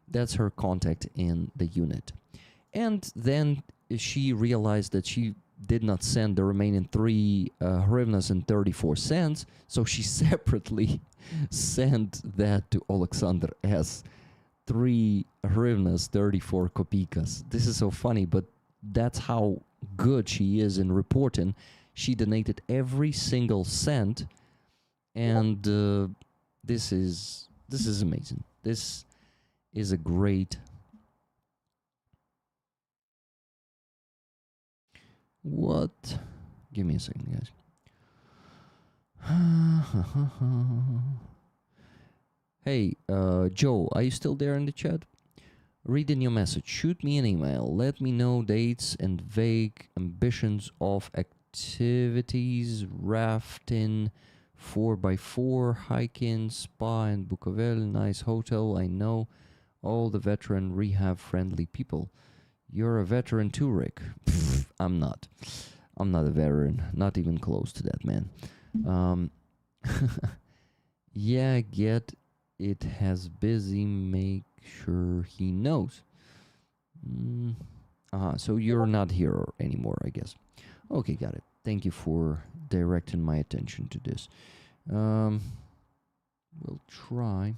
That's her contact in the unit. And then she realized that she did not send the remaining 3 hryvnias and 34 cents, so she separately sent that to Alexander S. 3 hryvnias, 34 kopikas. This is so funny, but that's how good she is in reporting. She donated every single cent, and this is amazing. This is a great. What? Give me a second, guys. Hey, Joe, are you still there in the chat? Reading your message. Shoot me an email. Let me know dates and vague ambitions of activities, rafting, 4x4, hiking, spa in Bukovel, nice hotel. I know all the veteran rehab friendly people. You're a veteran too, Rick. Pfft, I'm not. I'm not a veteran. Not even close to that, man. Yeah, get it has busy. Make sure he knows. So you're not here anymore, I guess. Okay, got it. Thank you for directing my attention to this. We'll try.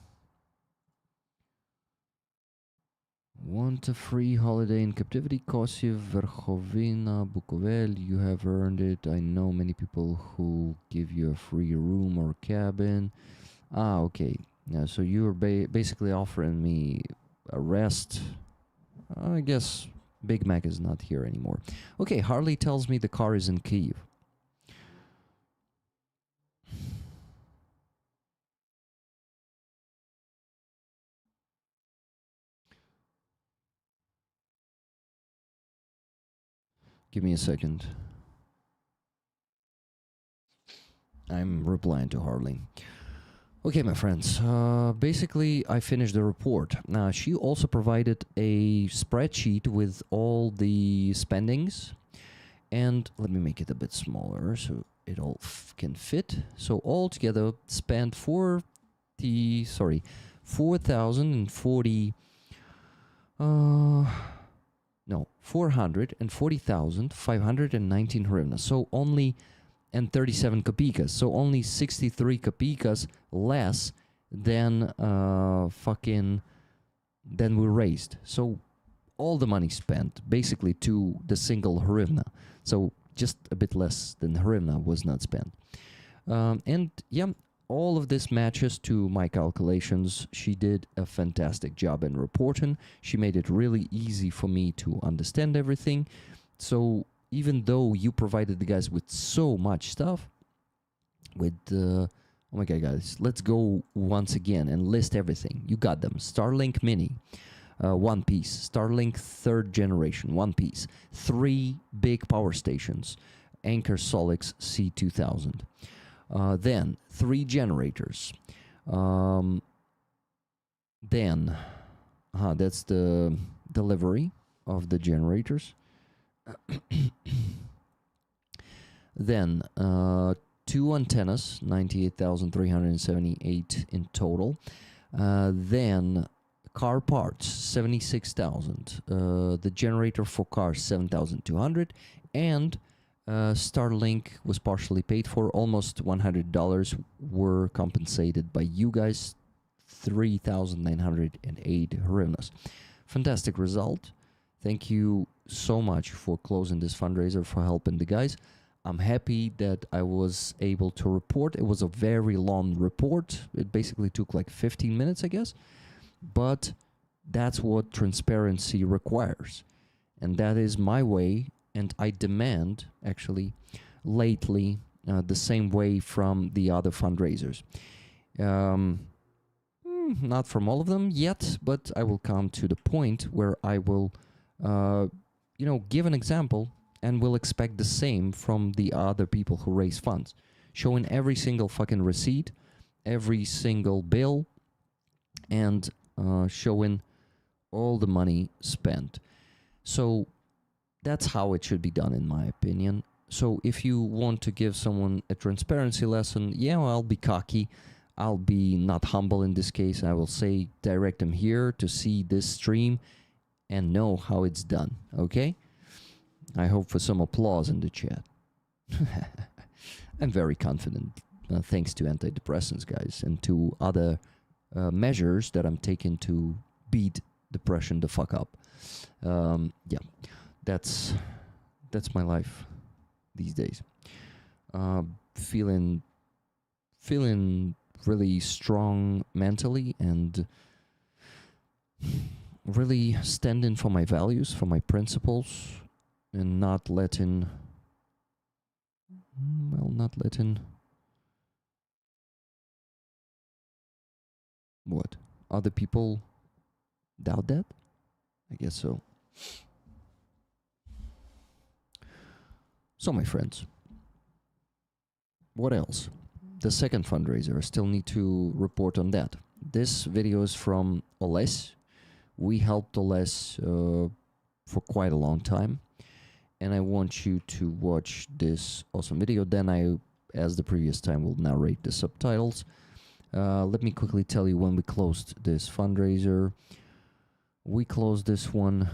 Want a free holiday in captivity? Kosiv, Verkhovina, Bukovel. You have earned it. I know many people who give you a free room or cabin. Okay. Yeah, so you're basically offering me a rest. I guess Big Mac is not here anymore. Okay, Harley tells me the car is in Kyiv. Give me a second. I'm replying to Harley. Okay, my friends. Basically, I finished the report. Now, she also provided a spreadsheet with all the spendings. And let me make it a bit smaller so it all can fit. So altogether, spent 440,519 hryvnias. So only, and 37 kopikas. So only 63 kopikas less than than we raised. So all the money spent basically to the single hryvnia. So just a bit less than hryvnia was not spent. And yeah, all of this matches to my calculations. She did a fantastic job in reporting. She made it really easy for me to understand everything. So even though you provided the guys with so much stuff, oh my god, guys, let's go once again and list everything. You got them. Starlink Mini, 1 piece. Starlink 3rd generation, 1 piece. 3 big power stations. Anker Solix C2000. Then 3 generators. Then that's the delivery of the generators. Then 2 antennas, 98,378 in total. Then car parts, 76,000. The generator for cars, 7,200. And Starlink was partially paid for. Almost $100 were compensated by you guys. 3,908 hryvnias. Fantastic result. Thank you so much for closing this fundraiser, for helping the guys. I'm happy that I was able to report. It was a very long report. It basically took like 15 minutes, I guess. But that's what transparency requires. And that is my way. And I demand, actually, lately, the same way from the other fundraisers. Not from all of them yet, but I will come to the point where I will give an example, and we'll expect the same from the other people who raise funds. Showing every single fucking receipt, every single bill, and showing all the money spent. So that's how it should be done, in my opinion. So if you want to give someone a transparency lesson, well, I'll be cocky. I'll be not humble in this case. I will say, direct them here to see this stream and know how it's done, okay? I hope for some applause in the chat. I'm very confident, thanks to antidepressants, guys, and to other measures that I'm taking to beat depression the fuck up. Yeah, that's my life these days. Feeling really strong mentally, and really standing for my values, for my principles, and not letting what? Other people doubt that? I guess so. So, my friends, what else? The second fundraiser, I still need to report on that. This video is from Oles. We helped Oles for quite a long time, and I want you to watch this awesome video. Then I, as the previous time, will narrate the subtitles. Let me quickly tell you when we closed this fundraiser. We closed this one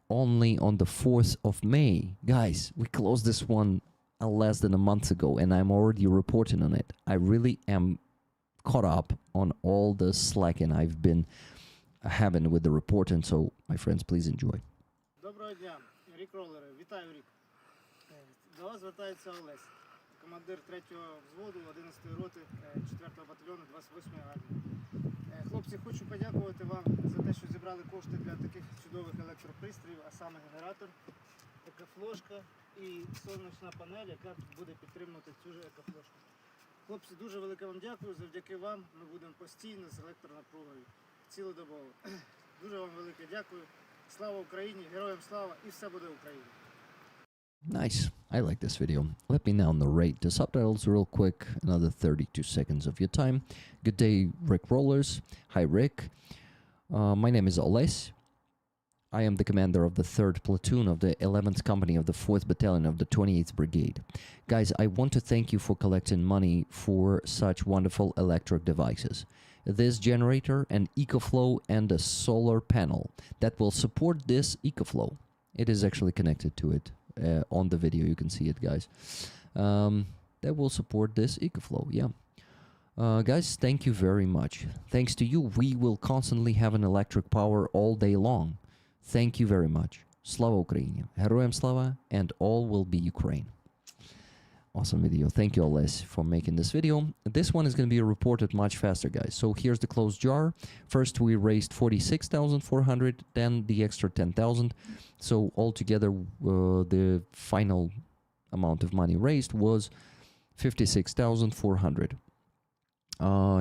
only on the 4th of May. Guys, we closed this one less than a month ago, and I'm already reporting on it. I really am caught up on all the slacking I've been having with the reporting, so my friends, please enjoy. Доброго дня, Рік Ролери. Вітаю, Рік. До вас звертається Олесь, командир 3-го взводу 11-ї роти 4-го батальйону 28-ї армії. Хлопці, хочу подякувати вам за те, що зібрали кошти для таких чудових електропристроїв, а саме генератор, екофлошка і сонячна панель, яка буде підтримувати цю ж екофлошку. Хлопці, дуже велике вам дякую. Завдяки вам ми будемо постійно з електронапругою, цілодобово. Дуже вам велике дякую. Слава Україні, героям слава, і все буде Україна. Nice. I like this video. Let me now narrate the subtitles real quick. Another 32 seconds of your time. Good day, Rick Rollers. Hi, Rick. My name is Oles. I am the commander of the 3rd Platoon of the 11th Company of the 4th Battalion of the 28th Brigade. Guys, I want to thank you for collecting money for such wonderful electric devices. This generator, an EcoFlow, and a solar panel that will support this EcoFlow. It is actually connected to it. On the video, you can see it, guys. That will support this EcoFlow, yeah. Guys, thank you very much. Thanks to you, we will constantly have an electric power all day long. Thank you very much. Slava Ukraini, Heroyam Slava, and all will be Ukraine. Awesome video. Thank you, Oles, for making this video. This one is going to be reported much faster, guys. So here's the closed jar. First, we raised 46,400, then the extra 10,000. So altogether, the final amount of money raised was 56,400.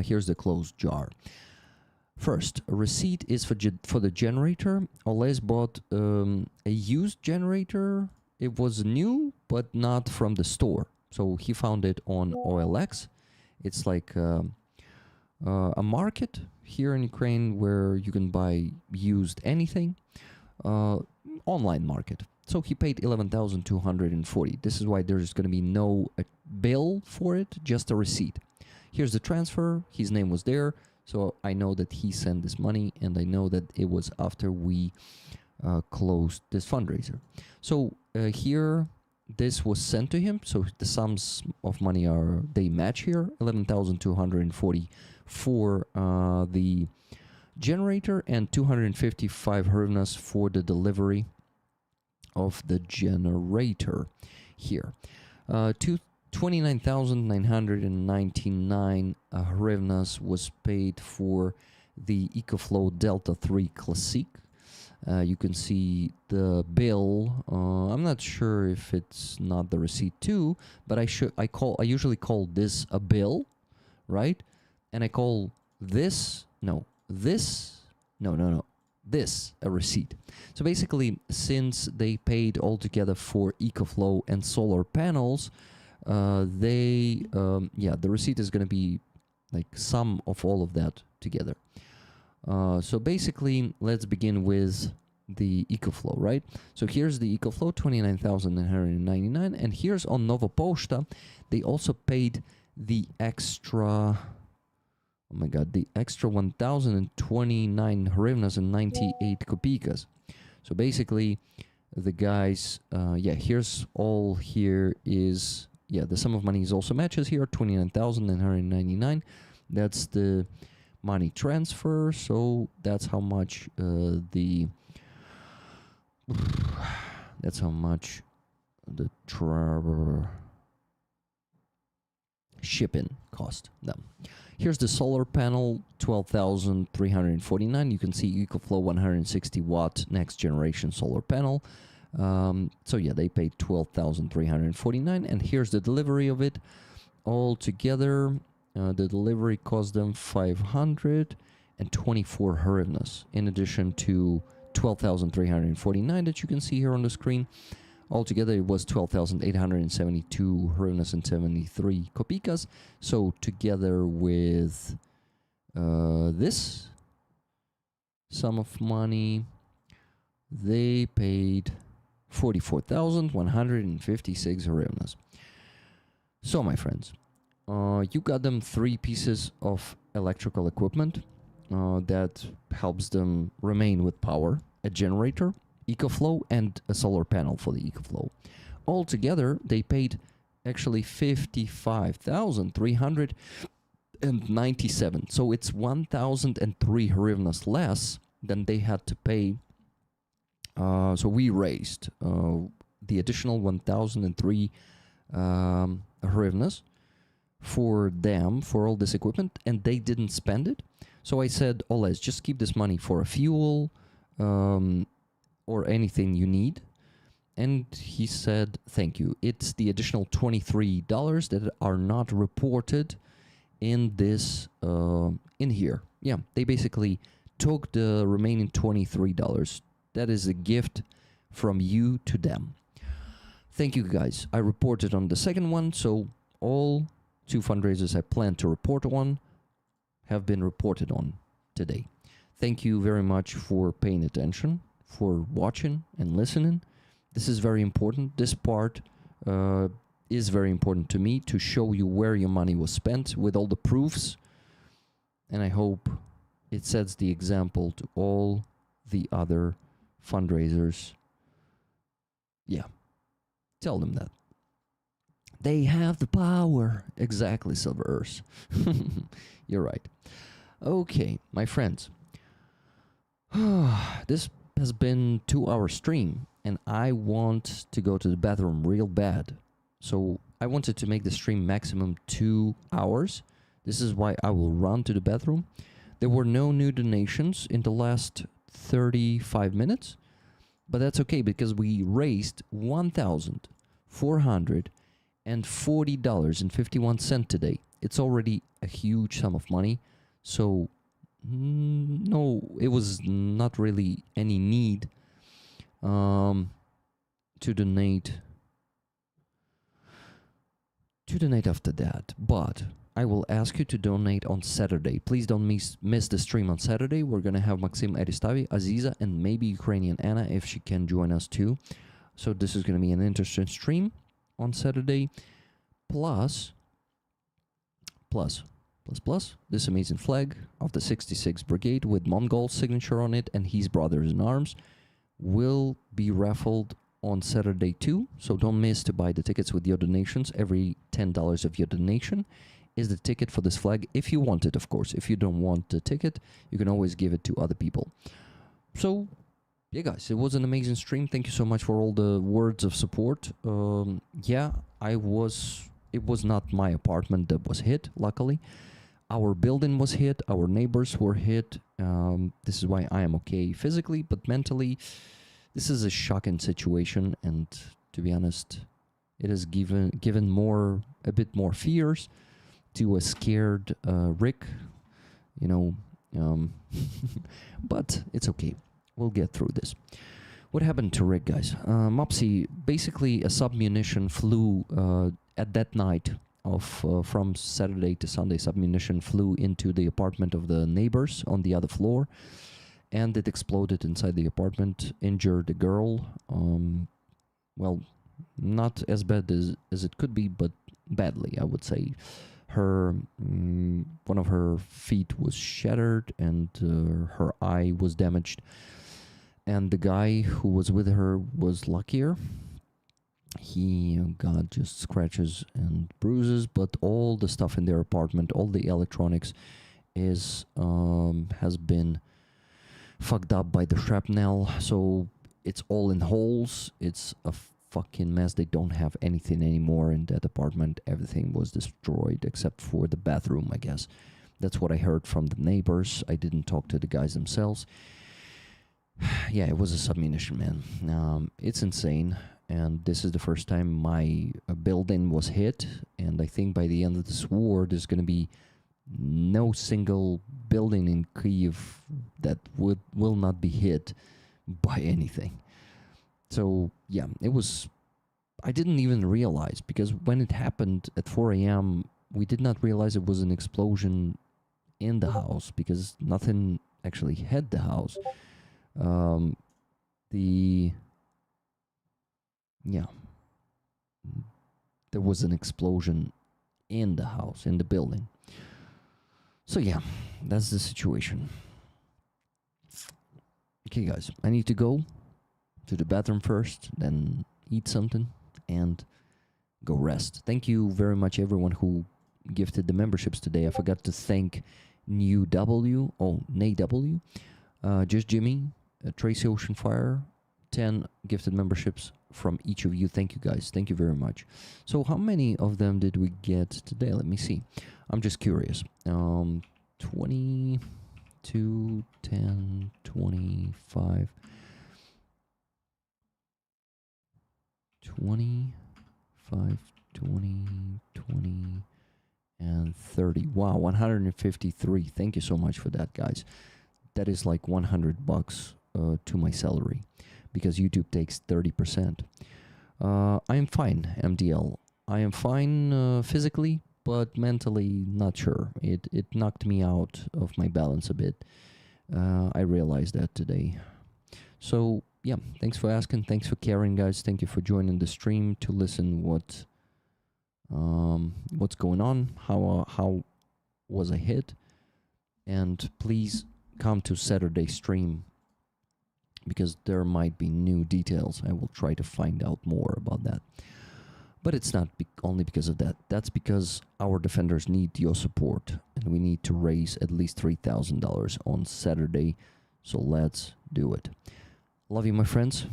Here's the closed jar. First, a receipt is for the generator. Oles bought a used generator. It was new, but not from the store. So he found it on OLX. It's like a market here in Ukraine where you can buy used anything. Online market. So he paid 11,240. This is why there's going to be no bill for it, just a receipt. Here's the transfer. His name was there. So I know that he sent this money, and I know that it was after we closed this fundraiser. So here, this was sent to him. So the sums of money they match here. 11,240 for the generator, and 255 hryvnias for the delivery of the generator here. 29,999 hryvnias was paid for the EcoFlow Delta 3 Classic. You can see the bill. I'm not sure if it's not the receipt too, but I usually call this a bill, right? And I call this this a receipt. So basically, since they paid altogether for EcoFlow and solar panels, the receipt is going to be like sum of all of that together. So basically, let's begin with the EcoFlow, right? So here's the EcoFlow, 29,999, and here's on Nova Poshta, they also paid the extra, oh my god, the extra 1,029 hryvnias and 98 kopykas. So basically, the guys, here's all here is, the sum of money is also matches here, 29,999. That's the money transfer, so that's how much that's how much the shipping cost them. Here's the solar panel, 12,349. You can see EcoFlow 160 watt next generation solar panel. So yeah, they paid 12,349, and here's the delivery of it. All together, the delivery cost them 524 hryvnias, in addition to 12,349 that you can see here on the screen. Altogether, it was 12,872 hryvnias and 73 kopykas. So together with this sum of money, they paid 44,156 hryvnias. So, my friends, you got them 3 pieces of electrical equipment that helps them remain with power: a generator, EcoFlow, and a solar panel for the EcoFlow. Altogether, they paid actually 55,397. So it's 1,003 hryvnias less than they had to pay. So we raised the additional 1,003 hryvnias for them, for all this equipment, and they didn't spend it. So I said, Oles, just keep this money for a fuel, or anything you need. And he said, thank you. It's the additional $23 that are not reported in this, in here. Yeah, they basically took the remaining $23. That is a gift from you to them. Thank you, guys. I reported on the second one, so all 2 fundraisers I plan to report on have been reported on today. Thank you very much for paying attention, for watching and listening. This is very important. This part is very important to me, to show you where your money was spent with all the proofs. And I hope it sets the example to all the other fundraisers. Yeah, tell them that. They have the power. Exactly, Silver Earth. You're right. Okay, my friends. This has been 2-hour stream, and I want to go to the bathroom real bad. So I wanted to make the stream maximum 2 hours. This is why I will run to the bathroom. There were no new donations in the last 35 minutes, but that's okay because we raised $1,440.51 today. It's already a huge sum of money, so no, it was not really any need to donate after that, but I will ask you to donate on Saturday. Please don't miss the stream on Saturday. We're gonna have Maxim Aristavi, Aziza, and maybe Ukrainian Anna if she can join us too. So this is gonna be an interesting stream on Saturday. Plus, this amazing flag of the 66th Brigade with Mongol's signature on it and his brothers in arms will be raffled on Saturday too. So don't miss to buy the tickets with your donations. Every $10 of your donation is the ticket for this flag, if you want it, of course. If you don't want the ticket, you can always give it to other people. So, yeah, guys, it was an amazing stream. Thank you so much for all the words of support. It was not my apartment that was hit, luckily. Our building was hit, our neighbors were hit. This is why I am okay physically, but mentally, this is a shocking situation, and to be honest, it has given a bit more fears to a scared Rick, but it's okay. we'll get through this. What happened to Rick, guys? Mopsy, basically a submunition flew at that night from Saturday to Sunday. Submunition flew into the apartment of the neighbors on the other floor, and it exploded inside the apartment, injured a girl. Well, not as bad as it could be, but badly, I would say. Her one of her feet was shattered, and her eye was damaged. And the guy who was with her was luckier. He got just scratches and bruises, but all the stuff in their apartment, all the electronics, has been fucked up by the shrapnel. So it's all in holes. It's a fucking mess. They don't have anything anymore in that apartment. Everything was destroyed except for the bathroom, I guess. That's what I heard from the neighbors. I didn't talk to the guys themselves. Yeah, it was a submunition, man. It's insane. And this is the first time my building was hit. And I think by the end of this war, there's going to be no single building in Kyiv that will not be hit by anything. So, yeah, it was... I didn't even realize, because when it happened at 4 a.m., we did not realize it was an explosion in the house, because nothing actually hit the house. There was an explosion in the house, in the building. So yeah, that's the situation. Okay, guys, I need to go to the bathroom first, then eat something, and go rest. Thank you very much, everyone who gifted the memberships today. I forgot to thank Nate W, Just Jimmy, Tracy Oceanfire, 10 gifted memberships from each of you. Thank you, guys. Thank you very much. So how many of them did we get today? Let me see. I'm just curious. 22, 10, 25, 25, 20, 20, and 30. Wow, 153. Thank you so much for that, guys. That is like $100 to my salary, because YouTube takes 30%. I am fine, MDL. I am fine physically, but mentally not sure. It knocked me out of my balance a bit. I realized that today. So yeah, thanks for asking. Thanks for caring, guys. Thank you for joining the stream to listen what's going on. How was I hit? And please come to Saturday stream, because there might be new details. I will try to find out more about that. But it's not only because of that. That's because our defenders need your support, and we need to raise at least $3,000 on Saturday. So let's do it. Love you, my friends.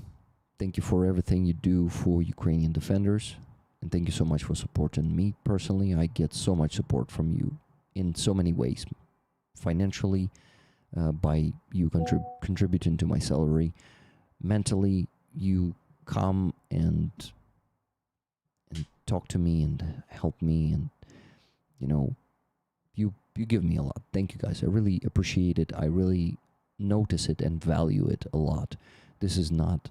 Thank you for everything you do for Ukrainian defenders. And thank you so much for supporting me personally. I get so much support from you in so many ways. Financially, by you contributing to my salary. Mentally, you come and talk to me and help me, and you give me a lot. Thank you, guys. I really appreciate it. I really notice it and value it a lot. This is not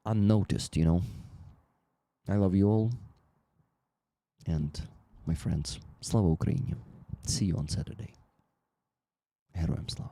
unnoticed, I love you all, and my friends, Slava Ukraini. See you on Saturday. Героям слава.